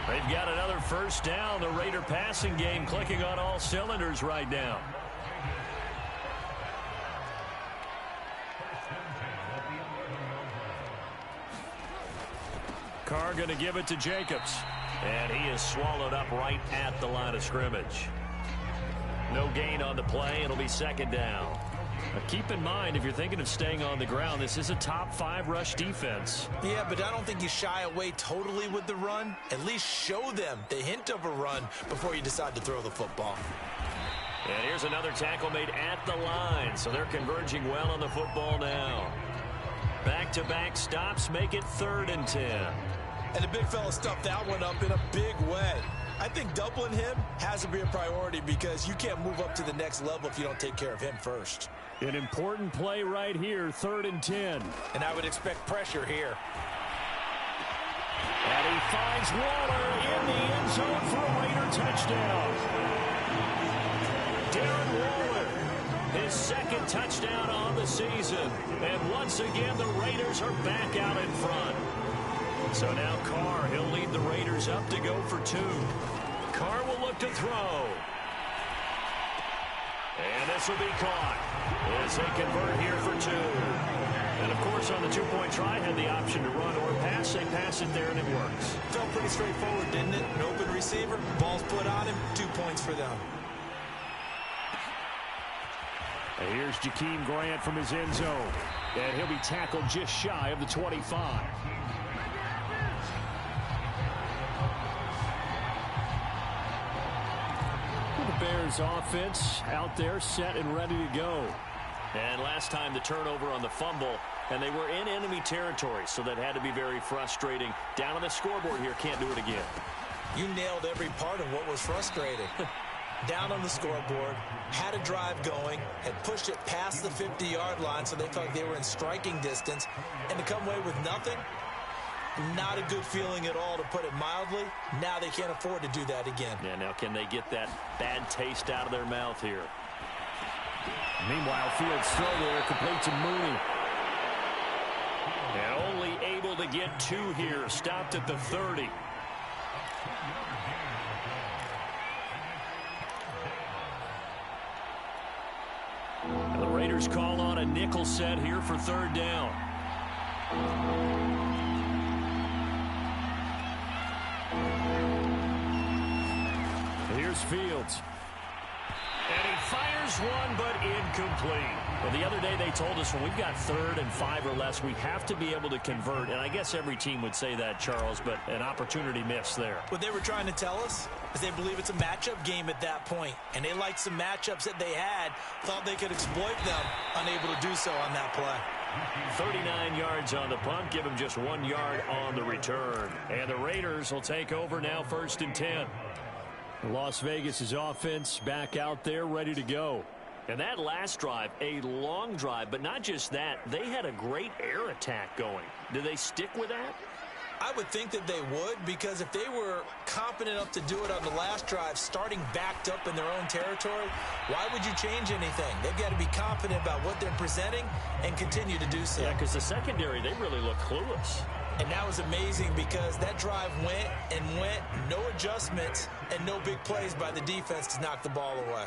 They've got another first down. The Raider passing game clicking on all cylinders right now. Carr going to give it to Jacobs. And he is swallowed up right at the line of scrimmage. No gain on the play. It'll be 2nd down. Now keep in mind, if you're thinking of staying on the ground, this is a top 5 rush defense. Yeah, but I don't think you shy away totally with the run. At least show them the hint of a run before you decide to throw the football. And here's another tackle made at the line, so they're converging well on the football now. Back-to-back stops make it 3rd and 10. And the big fella stuffed that one up in a big way. I think doubling him has to be a priority because you can't move up to the next level if you don't take care of him first. An important play right here, 3rd and 10. And I would expect pressure here. And he finds Waller in the end zone for a Raider touchdown. Darren Waller, his 2nd touchdown on the season. And once again, the Raiders are back out in front. So now Carr, he'll lead the Raiders up to go for 2. Carr will look to throw. And this will be caught as they convert here for 2. And, of course, on the 2-point try, had the option to run or pass. They pass it there, and it works. Felt pretty straightforward, didn't it? An open receiver, ball's put on him, 2 points for them. And here's Jakeem Grant from his end zone. And he'll be tackled just shy of the 25. Bears offense out there set and ready to go. And last time the turnover on the fumble, and they were in enemy territory, so that had to be very frustrating. Down on the scoreboard here, can't do it again. You nailed every part of what was frustrating. Down on the scoreboard, had a drive going, had pushed it past the 50-yard line so they felt like they were in striking distance, and to come away with nothing, not a good feeling at all, to put it mildly. Now they can't afford to do that again. Yeah, now can they get that bad taste out of their mouth here? Meanwhile, Fields still there, complete to Mooney. And only able to get 2 here, stopped at the 30. And the Raiders call on a nickel set here for 3rd down. Here's Fields. And he fires one, but incomplete. Well, the other day they told us when we've got 3rd and 5 or less, we have to be able to convert. And I guess every team would say that, Charles, but an opportunity missed there. What they were trying to tell us is they believe it's a matchup game at that point. And they liked some matchups that they had, thought they could exploit them, unable to do so on that play. 39 yards on the punt, give him just 1 yard on the return. And the Raiders will take over now, 1st and 10. Las Vegas' offense back out there ready to go. And that last drive, a long drive, but not just that. They had a great air attack going. Do they stick with that? I would think that they would, because if they were competent enough to do it on the last drive, starting backed up in their own territory, why would you change anything? They've got to be confident about what they're presenting and continue to do so. Yeah, because the secondary, they really look clueless. And that was amazing because that drive went and went, no adjustments and no big plays by the defense to knock the ball away.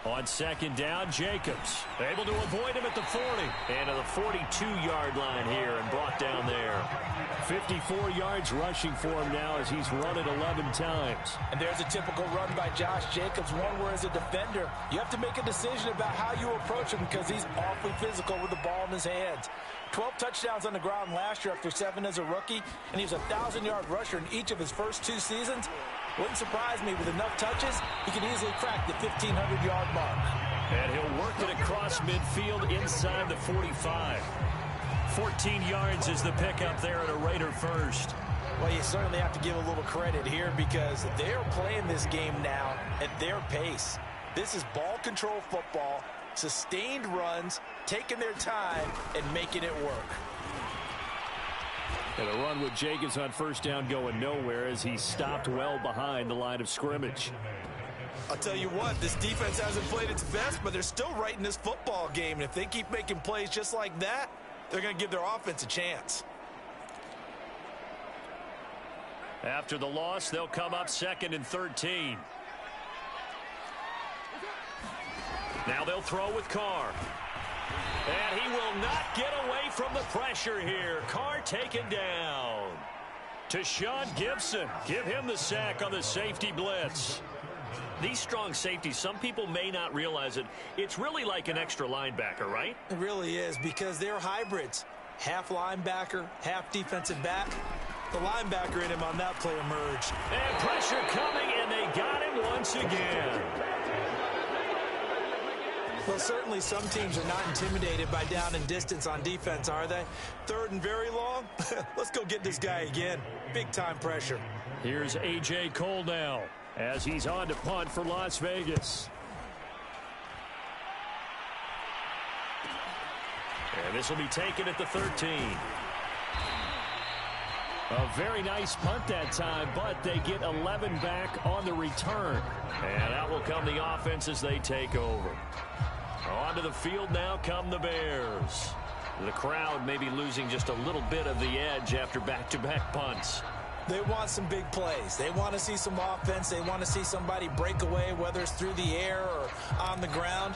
On 2nd down, Jacobs able to avoid him at the 40. And to the 42-yard line here and brought down there. 54 yards rushing for him now as he's run it 11 times. And there's a typical run by Josh Jacobs, one where as a defender, you have to make a decision about how you approach him because he's awfully physical with the ball in his hands. 12 touchdowns on the ground last year after 7 as a rookie, and he was a 1,000-yard rusher in each of his first 2 seasons. Wouldn't surprise me with enough touches, he can easily crack the 1,500-yard mark. And he'll work it across midfield inside the 45. 14 yards is the pickup there at a Raider first. Well, you certainly have to give a little credit here because they're playing this game now at their pace. This is ball control football, sustained runs, taking their time, and making it work. And a run with Jacobs on 1st down going nowhere as he stopped well behind the line of scrimmage. I'll tell you what, this defense hasn't played its best, but they're still right in this football game. And if they keep making plays just like that, they're going to give their offense a chance. After the loss, they'll come up 2nd and 13. Now they'll throw with Carr. And he will not get away from the pressure here. Carr taken down. To Sean Gibson. Give him the sack on the safety blitz. These strong safeties, some people may not realize it. It's really like an extra linebacker, right? It really is because they're hybrids. Half linebacker, half defensive back. The linebacker in him on that play emerged. And pressure coming, and they got him once again. Well, certainly some teams are not intimidated by down and distance on defense, are they? 3rd and very long? Let's go get this guy again. Big-time pressure. Here's A.J. Cole now as he's on to punt for Las Vegas. And this will be taken at the 13. A very nice punt that time, but they get 11 back on the return. And out will come the offense as they take over. Onto the field now come the Bears. The crowd may be losing just a little bit of the edge after back-to-back punts. They want some big plays. They want to see some offense. They want to see somebody break away, whether it's through the air or on the ground.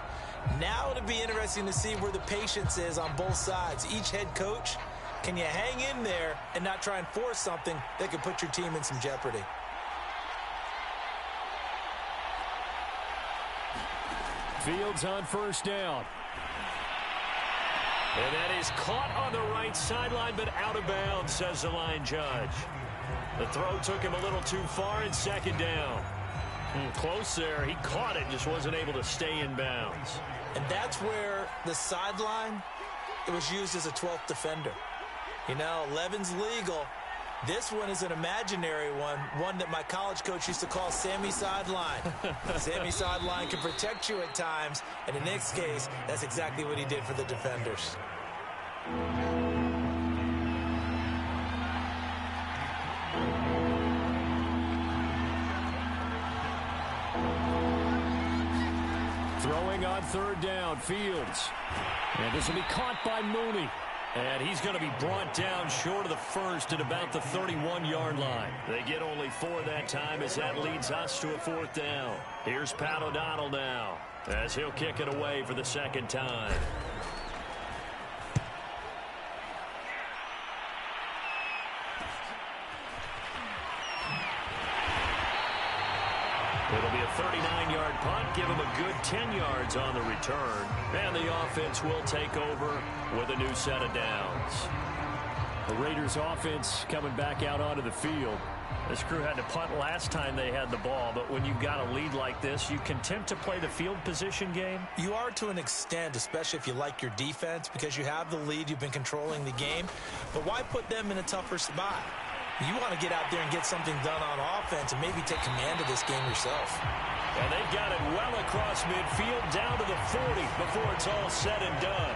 Now it'll be interesting to see where the patience is on both sides. Each head coach, can you hang in there and not try and force something that could put your team in some jeopardy? Fields on 1st down. And that is caught on the right sideline, but out of bounds, says the line judge. The throw took him a little too far in 2nd down. Close there. He caught it, just wasn't able to stay in bounds. And that's where the sideline, it was used as a 12th defender. You know, 11's legal. This one is an imaginary one that my college coach used to call Sammy Sideline. Sammy Sideline can protect you at times, and in this case, that's exactly what he did for the defenders. Throwing on 3rd down, Fields. And this will be caught by Mooney. And he's going to be brought down short of the 1st at about the 31-yard line. They get only 4 that time as that leads us to a 4th down. Here's Pat O'Donnell now as he'll kick it away for the 2nd time. It'll be a 39-yard punt, give him a good 10 yards on the return. And the offense will take over with a new set of downs. The Raiders offense coming back out onto the field. This crew had to punt last time they had the ball, but when you've got a lead like this, you content to play the field position game? You are to an extent, especially if you like your defense, because you have the lead, you've been controlling the game. But why put them in a tougher spot? You want to get out there and get something done on offense and maybe take command of this game yourself. And they've got it well across midfield down to the 40 before it's all said and done.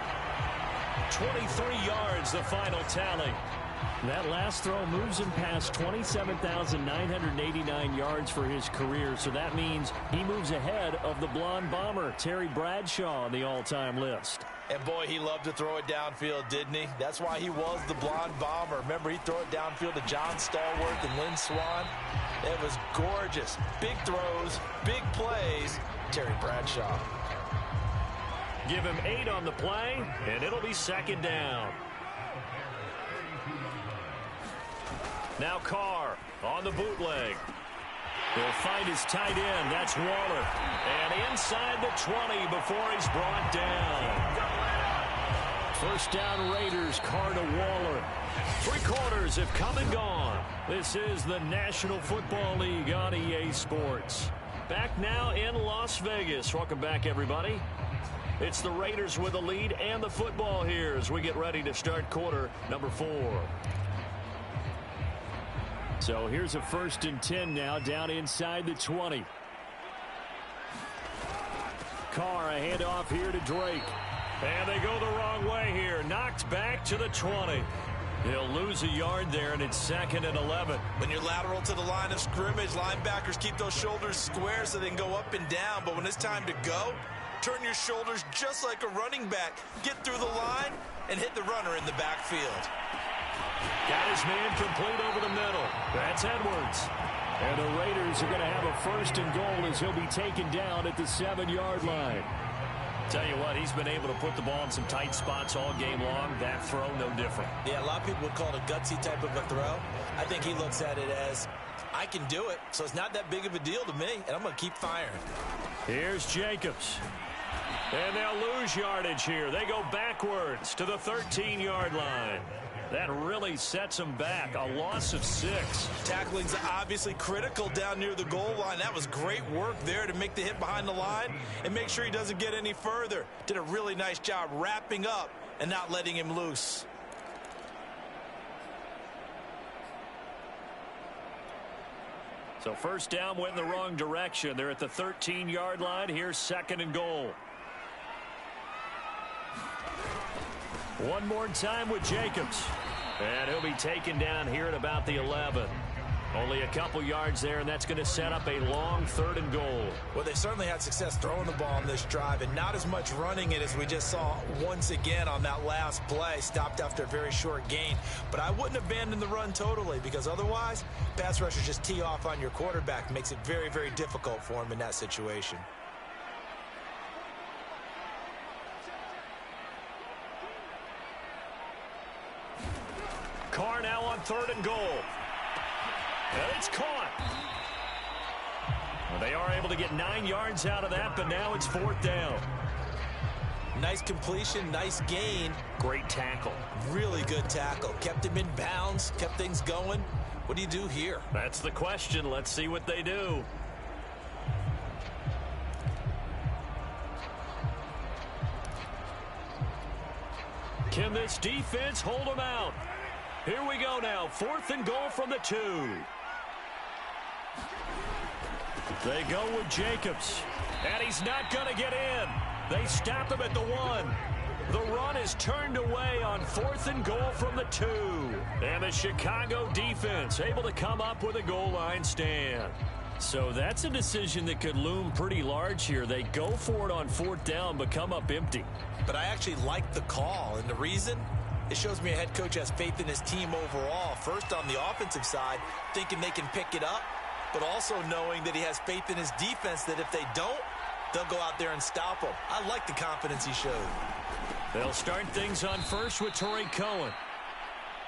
23 yards, the final tally. That last throw moves him past 27,989 yards for his career, so that means he moves ahead of the blonde bomber, Terry Bradshaw, on the all-time list. And boy, he loved to throw it downfield, didn't he? That's why he was the blonde bomber. Remember, he'd throw it downfield to John Stallworth and Lynn Swann. It was gorgeous. Big throws, big plays. Terry Bradshaw. Give him 8 on the play, and it'll be second down. Now Carr on the bootleg. He'll find his tight end. That's Waller. And inside the 20 before he's brought down. First down Raiders, Carr to Waller. 3 quarters have come and gone. This is the National Football League on EA Sports. Back now in Las Vegas. Welcome back, everybody. It's the Raiders with the lead and the football here as we get ready to start quarter number 4. So here's a 1st and 10 now down inside the 20. Carr, a handoff here to Drake. And they go the wrong way here. Knocked back to the 20. He'll lose a yard there, and it's 2nd and 11. When you're lateral to the line of scrimmage, linebackers keep those shoulders square so they can go up and down. But when it's time to go, turn your shoulders just like a running back. Get through the line and hit the runner in the backfield. Got his man complete over the middle. That's Edwards. And the Raiders are going to have a 1st and goal as he'll be taken down at the 7-yard line. Tell you what, he's been able to put the ball in some tight spots all game long. That throw, no different. Yeah, a lot of people would call it a gutsy type of a throw. I think he looks at it as, I can do it, so it's not that big of a deal to me, and I'm going to keep firing. Here's Jacobs. And they'll lose yardage here. They go backwards to the 13-yard line. That really sets him back. A loss of 6. Tackling's obviously critical down near the goal line. That was great work there to make the hit behind the line and make sure he doesn't get any further. Did a really nice job wrapping up and not letting him loose. So 1st down went in the wrong direction. They're at the 13-yard line. Here's 2nd and goal. One more time with Jacobs. And he'll be taken down here at about the 11. Only a couple yards there, and that's going to set up a long 3rd and goal. Well, they certainly had success throwing the ball on this drive, and not as much running it as we just saw once again on that last play. Stopped after a very short gain. But I wouldn't abandon the run totally, because otherwise, pass rushers just tee off on your quarterback. Makes it very, very difficult for him in that situation. Carr now on 3rd and goal. And it's caught. Well, they are able to get 9 yards out of that, but now it's 4th down. Nice completion, nice gain. Great tackle. Really good tackle. Kept him in bounds, kept things going. What do you do here? That's the question. Let's see what they do. Can this defense hold them out? Here we go now. 4th and goal from the 2. They go with Jacobs. And he's not going to get in. They stop him at the 1. The run is turned away on 4th and goal from the 2. And the Chicago defense able to come up with a goal line stand. So that's a decision that could loom pretty large here. They go for it on 4th down, but come up empty. But I actually like the call. And the reason? It shows me a head coach has faith in his team overall. First on the offensive side, thinking they can pick it up, but also knowing that he has faith in his defense that if they don't, they'll go out there and stop them. I like the confidence he showed. They'll start things on first with Tariq Cohen.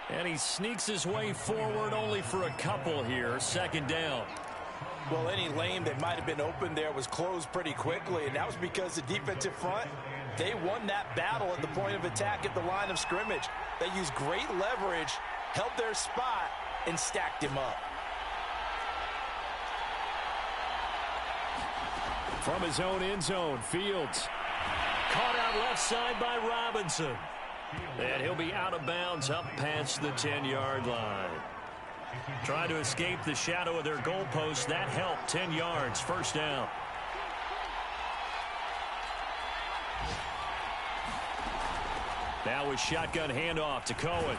And he sneaks his way forward only for a couple here. 2nd down. Well, any lane that might have been open there was closed pretty quickly, and that was because the defensive front, they won that battle at the point of attack at the line of scrimmage. They used great leverage, held their spot, and stacked him up. From his own end zone, Fields. Caught out left side by Robinson. And he'll be out of bounds up past the 10-yard line. Trying to escape the shadow of their goalpost. That helped. 10 yards, first down. Now a shotgun handoff to Cohen.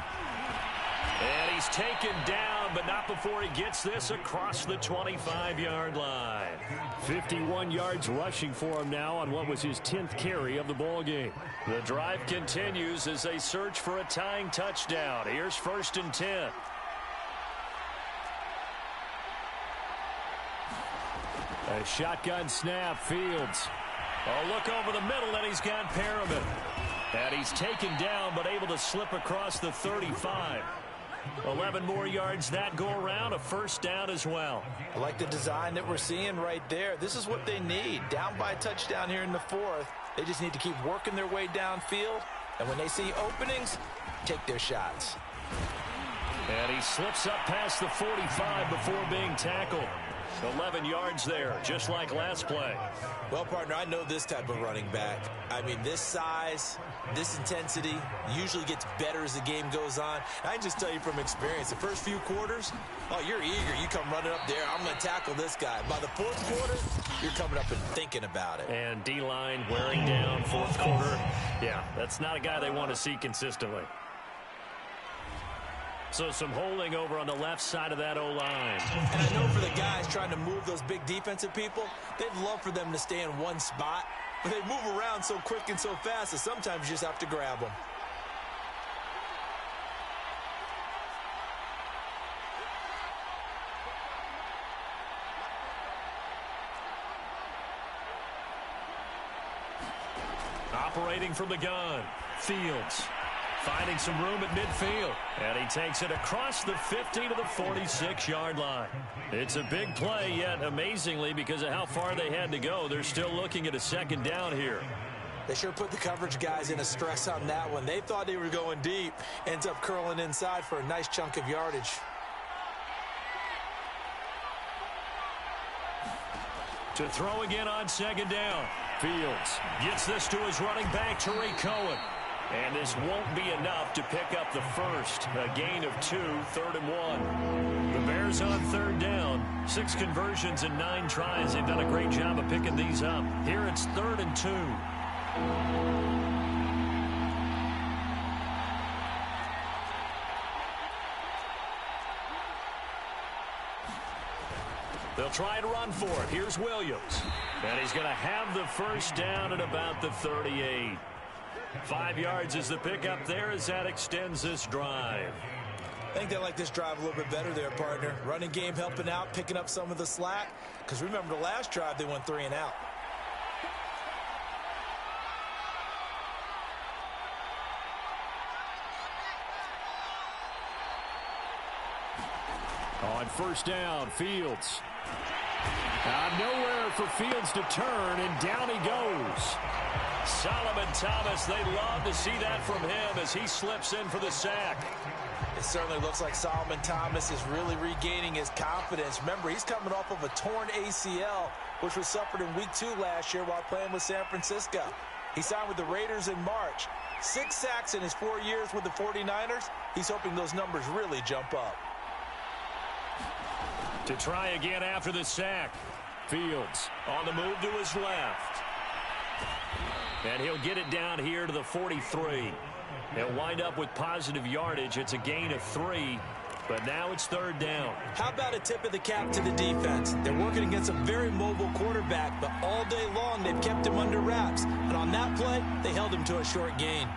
And he's taken down, but not before he gets this across the 25-yard line. 51 yards rushing for him now on what was his 10th carry of the ball game. The drive continues as they search for a tying touchdown. Here's 1st and 10. A shotgun snap, Fields. A look over the middle, and he's got Perriman. And he's taken down, but able to slip across the 35. 11 more yards that go around, a first down as well. I like the design that we're seeing right there. This is what they need. Down by a touchdown here in the 4th. They just need to keep working their way downfield. And when they see openings, take their shots. And he slips up past the 45 before being tackled. 11 yards there, just like last play. Well, partner, I know this type of running back. I mean, this size, this intensity usually gets better as the game goes on. I can just tell you from experience, the first few quarters, oh, you're eager. You come running up there, I'm going to tackle this guy. By the 4th quarter, you're coming up and thinking about it. And D-line wearing down 4th quarter. Yeah, that's not a guy they want to see consistently. So some holding over on the left side of that O-line. And I know for the guys trying to move those big defensive people, they'd love for them to stay in one spot, but they move around so quick and so fast that sometimes you just have to grab them. Operating from the gun, Fields. Finding some room at midfield. And he takes it across the 50 to the 46-yard line. It's a big play, yet amazingly, because of how far they had to go, they're still looking at a second down here. They sure put the coverage guys in a stress on that one. They thought they were going deep. Ends up curling inside for a nice chunk of yardage. To throw again on second down. Fields gets this to his running back, Tariq Cohen. And this won't be enough to pick up the first. A gain of 2, 3rd and 1. The Bears on 3rd down. 6 conversions and 9 tries. They've done a great job of picking these up. Here it's 3rd and 2. They'll try to run for it. Here's Williams. And he's going to have the first down at about the 38. 5 yards is the pickup there as that extends this drive. I think they like this drive a little bit better there, partner. Running game helping out, picking up some of the slack. Because remember, the last drive, they went 3 and out. On first down, Fields. Nowhere for Fields to turn, and down he goes. Solomon Thomas, they love to see that from him as he slips in for the sack. It certainly looks like Solomon Thomas is really regaining his confidence. Remember, he's coming off of a torn ACL, which was suffered in week 2 last year while playing with San Francisco. He signed with the Raiders in March. 6 sacks in his 4 years with the 49ers. He's hoping those numbers really jump up. To try again after the sack. Fields on the move to his left. And he'll get it down here to the 43. He'll wind up with positive yardage. It's a gain of 3, but now it's 3rd down. How about a tip of the cap to the defense? They're working against a very mobile quarterback, but all day long they've kept him under wraps. And on that play, they held him to a short gain.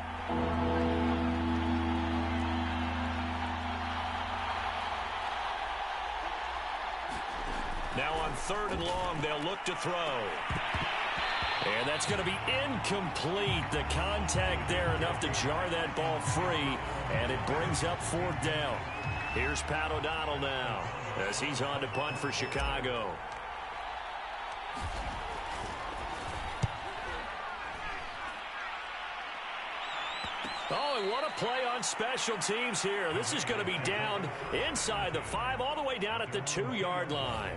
Now on 3rd and long, they'll look to throw. And that's going to be incomplete. The contact there enough to jar that ball free, and it brings up 4th down. Here's Pat O'Donnell now as he's on to punt for Chicago. Oh, and what a play on special teams here. This is going to be down inside the 5, all the way down at the 2-yard line.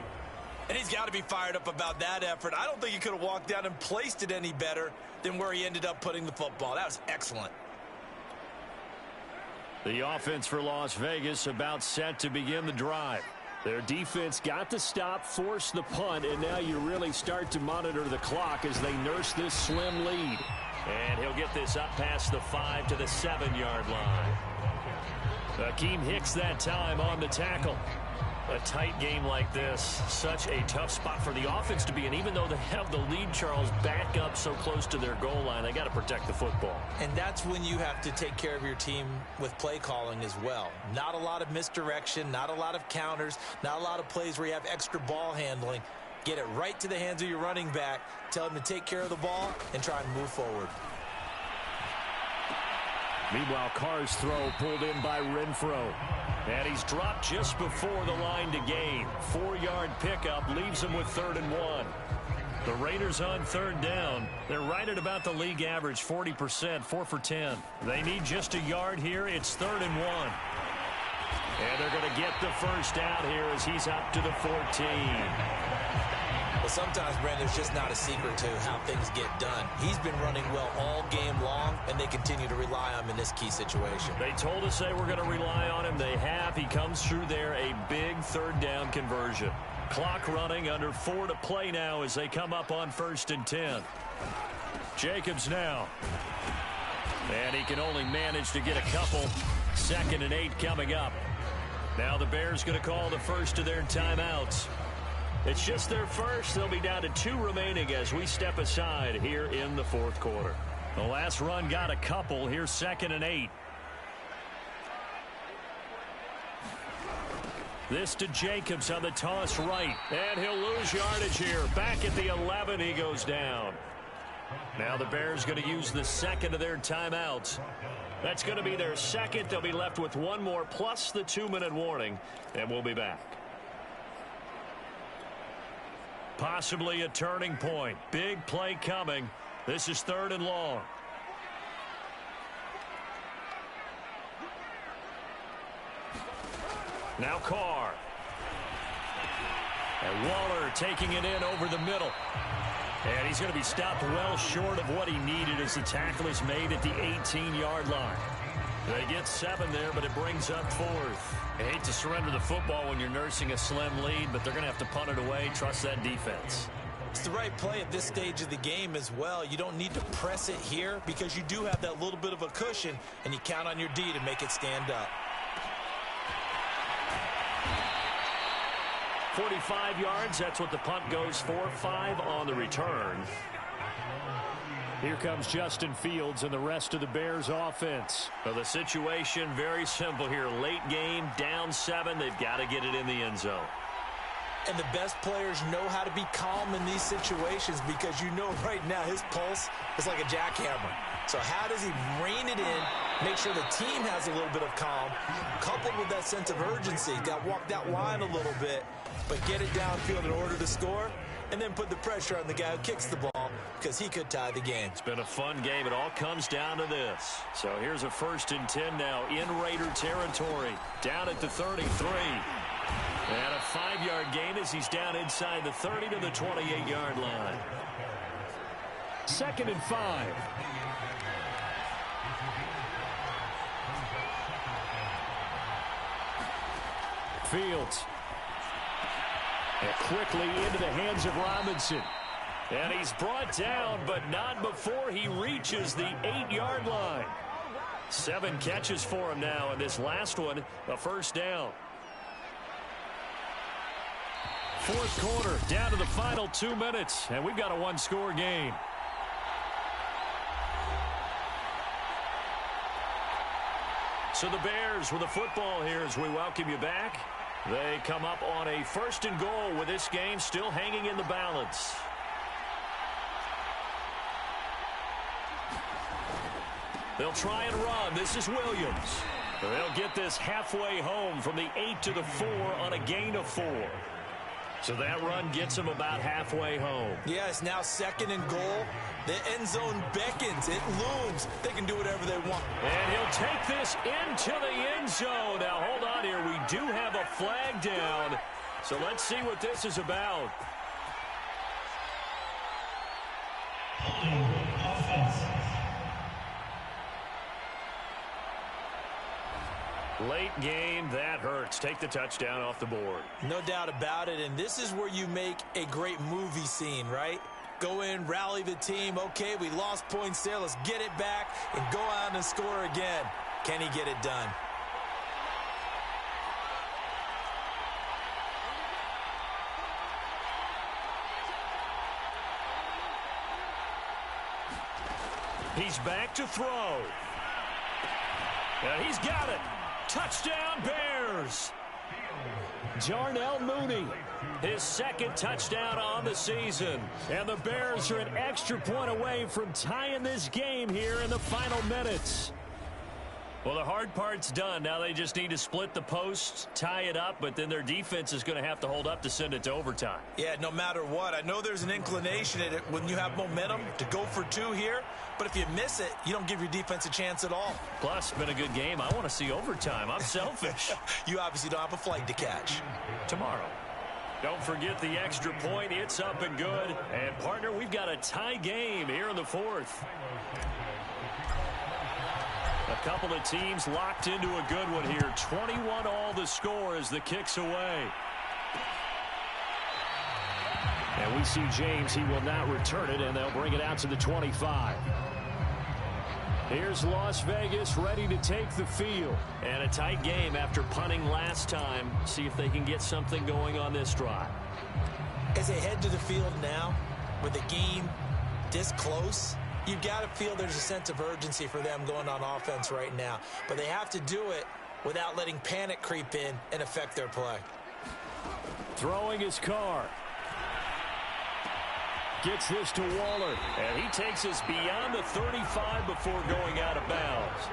And he's got to be fired up about that effort. I don't think he could have walked down and placed it any better than where he ended up putting the football. That was excellent. The offense for Las Vegas about set to begin the drive. Their defense got the stop, forced the punt, and now you really start to monitor the clock as they nurse this slim lead. And he'll get this up past the 5 to the 7-yard line. Akeem Hicks that time on the tackle. A tight game like this, such a tough spot for the offense to be in. Even though they have the lead, Charles, back up so close to their goal line, they got to protect the football. And that's when you have to take care of your team with play calling as well. Not a lot of misdirection, not a lot of counters, not a lot of plays where you have extra ball handling. Get it right to the hands of your running back, tell him to take care of the ball, and try and move forward. Meanwhile, Carr's throw pulled in by Renfro. And he's dropped just before the line to gain. 4-yard pickup leaves him with 3rd and 1. The Raiders on 3rd down. They're right at about the league average, 40%, 4 for 10. They need just a yard here. It's 3rd and 1. And they're going to get the first down here as he's up to the 14. Well, sometimes, Brandon, it's just not a secret to how things get done. He's been running well all game long, and they continue to rely on him in this key situation. They told us they were going to rely on him. They have. He comes through there, a big 3rd down conversion. Clock running, under 4 to play now as they come up on 1st and 10. Jacobs now. And he can only manage to get a couple. 2nd and 8 coming up. Now the Bears going to call the first of their timeouts. It's just their first. They'll be down to 2 remaining as we step aside here in the 4th quarter. The last run got a couple. Here's 2nd and 8. This to Jacobs on the toss right. And he'll lose yardage here. Back at the 11, he goes down. Now the Bears going to use the 2nd of their timeouts. That's going to be their 2nd. They'll be left with 1 more plus the 2-minute warning. And we'll be back. Possibly a turning point. Big play coming. This is 3rd and long. Now Carr. And Waller taking it in over the middle. And he's going to be stopped well short of what he needed as the tackle is made at the 18-yard line. They get 7 there, but it brings up 4th. I hate to surrender the football when you're nursing a slim lead, but they're going to have to punt it away. Trust that defense. It's the right play at this stage of the game as well. You don't need to press it here because you do have that little bit of a cushion, and you count on your D to make it stand up. 45 yards, that's what the punt goes for. 5 on the return. Here comes Justin Fields and the rest of the Bears offense. Well, the situation very simple here. Late game, down 7. They've got to get it in the end zone. And the best players know how to be calm in these situations because you know right now his pulse is like a jackhammer. So how does he rein it in, make sure the team has a little bit of calm, coupled with that sense of urgency, got to walk that line a little bit, but get it downfield in order to score, and then put the pressure on the guy who kicks the ball because he could tie the game. It's been a fun game. It all comes down to this. So here's a 1st and 10 now in Raider territory, down at the 33. And a 5-yard gain as he's down inside the 30 to the 28-yard line. 2nd and 5. Fields. And quickly into the hands of Robinson. And he's brought down, but not before he reaches the 8-yard line. 7 catches for him now, and this last one, a 1st down. 4th quarter, down to the final 2 minutes, and we've got a 1-score game. So the Bears with the football here as we welcome you back. They come up on a 1st and goal with this game still hanging in the balance. They'll try and run. This is Williams. They'll get this halfway home from the 8 to the 4 on a gain of 4. So that run gets them about halfway home. Yeah, it's now 2nd and goal. The end zone beckons. It looms. They can do whatever they want. And he'll take this into the end zone. Now, hold on here. We do have a flag down. So let's see what this is about. Late game, that hurts. Take the touchdown off the board. No doubt about it, and this is where you make a great movie scene, right? Go in, rally the team. Okay, we lost points there. Let's get it back and go out and score again. Can he get it done? He's back to throw. And he's got it. Touchdown, Bears. Darnell Mooney, his second touchdown on the season. And the Bears are an extra point away from tying this game here in the final minutes. Well, the hard part's done. Now they just need to split the posts, tie it up, but then their defense is going to have to hold up to send it to overtime. Yeah, no matter what. I know there's an inclination in it when you have momentum to go for two here, but if you miss it, you don't give your defense a chance at all. Plus, it's been a good game. I want to see overtime. I'm selfish. You obviously don't have a flight to catch. Tomorrow. Don't forget the extra point. It's up and good. And, partner, we've got a tie game here in the fourth. A couple of teams locked into a good one here. 21 all the score as the kick's away. And we see James. He will not return it, and they'll bring it out to the 25. Here's Las Vegas ready to take the field. And a tight game after punting last time. See if they can get something going on this drive. As they head to the field now, with the game this close, you've got to feel there's a sense of urgency for them going on offense right now. But they have to do it without letting panic creep in and affect their play. Throwing his car. Gets this to Waller. And he takes us beyond the 35 before going out of bounds.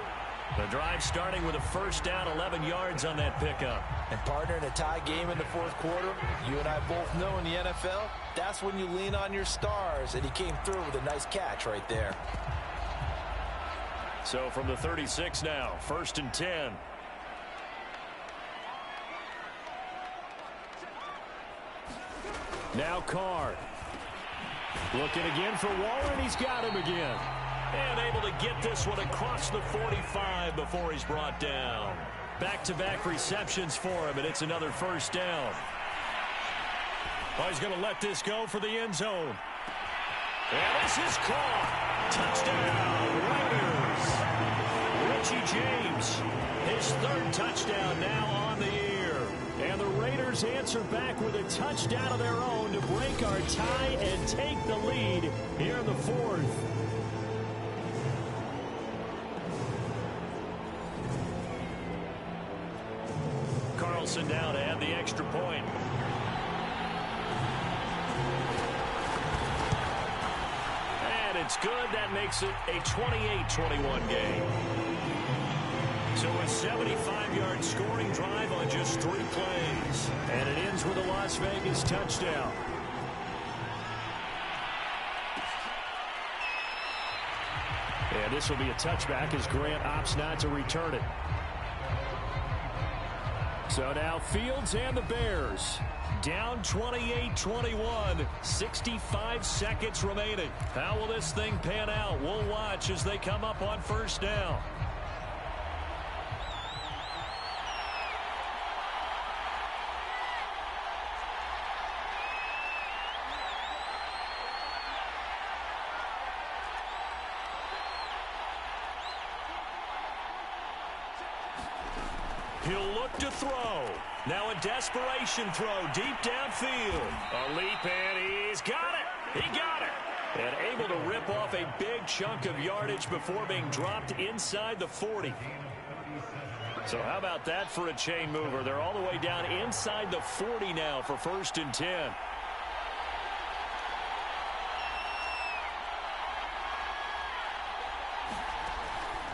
The drive starting with a first down, 11 yards on that pickup. And partner, in a tie game in the fourth quarter, you and I both know in the NFL, that's when you lean on your stars, and he came through with a nice catch right there. So from the 36 now, 1st and 10. Now Carr. Looking again for Waller, and he's got him again. And able to get this one across the 45 before he's brought down. Back-to-back receptions for him, and it's another first down. Oh, he's going to let this go for the end zone. And this is caught. Touchdown, Raiders. Richie James, his third touchdown now on the year. And the Raiders answer back with a touchdown of their own to break our tie and take the lead here in the fourth. Carlson down to add the extra point. And it's good. That makes it a 28-21 game. So a 75-yard scoring drive on just 3 plays. And it ends with a Las Vegas touchdown. And this will be a touchback as Grant opts not to return it. So now Fields and the Bears down 28-21, 65 seconds remaining. How will this thing pan out? We'll watch as they come up on first down. He'll look to throw. Now a desperation throw deep downfield. A leap, and he's got it. He got it. And able to rip off a big chunk of yardage before being dropped inside the 40. So how about that for a chain mover? They're all the way down inside the 40 now for 1st and 10.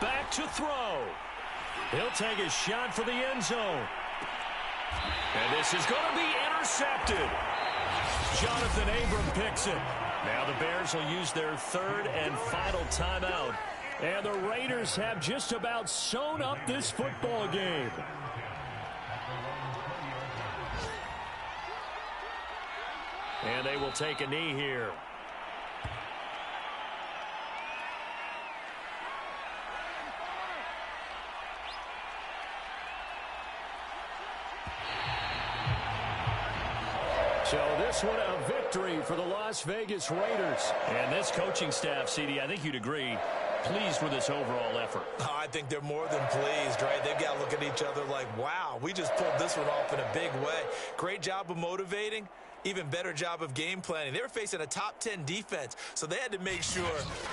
Back to throw. He'll take a shot for the end zone. And this is going to be intercepted. Jonathan Abram picks it. Now the Bears will use their 3rd and final timeout. And the Raiders have just about sewn up this football game. And they will take a knee here. So this one a victory for the Las Vegas Raiders. And this coaching staff, CD, I think you'd agree, pleased with this overall effort. Oh, I think they're more than pleased, right? They've got to look at each other like, wow, we just pulled this one off in a big way. Great job of motivating. Even better job of game planning. They were facing a top 10 defense, so they had to make sure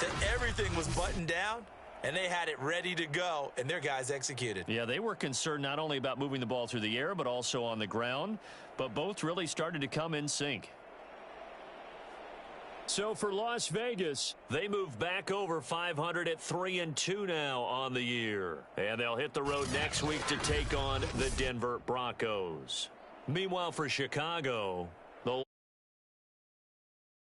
that everything was buttoned down, and they had it ready to go, and their guys executed. Yeah, they were concerned not only about moving the ball through the air, but also on the ground, but both really started to come in sync. So for Las Vegas, they move back over 500 at 3-2 now on the year. And they'll hit the road next week to take on the Denver Broncos. Meanwhile, for Chicago,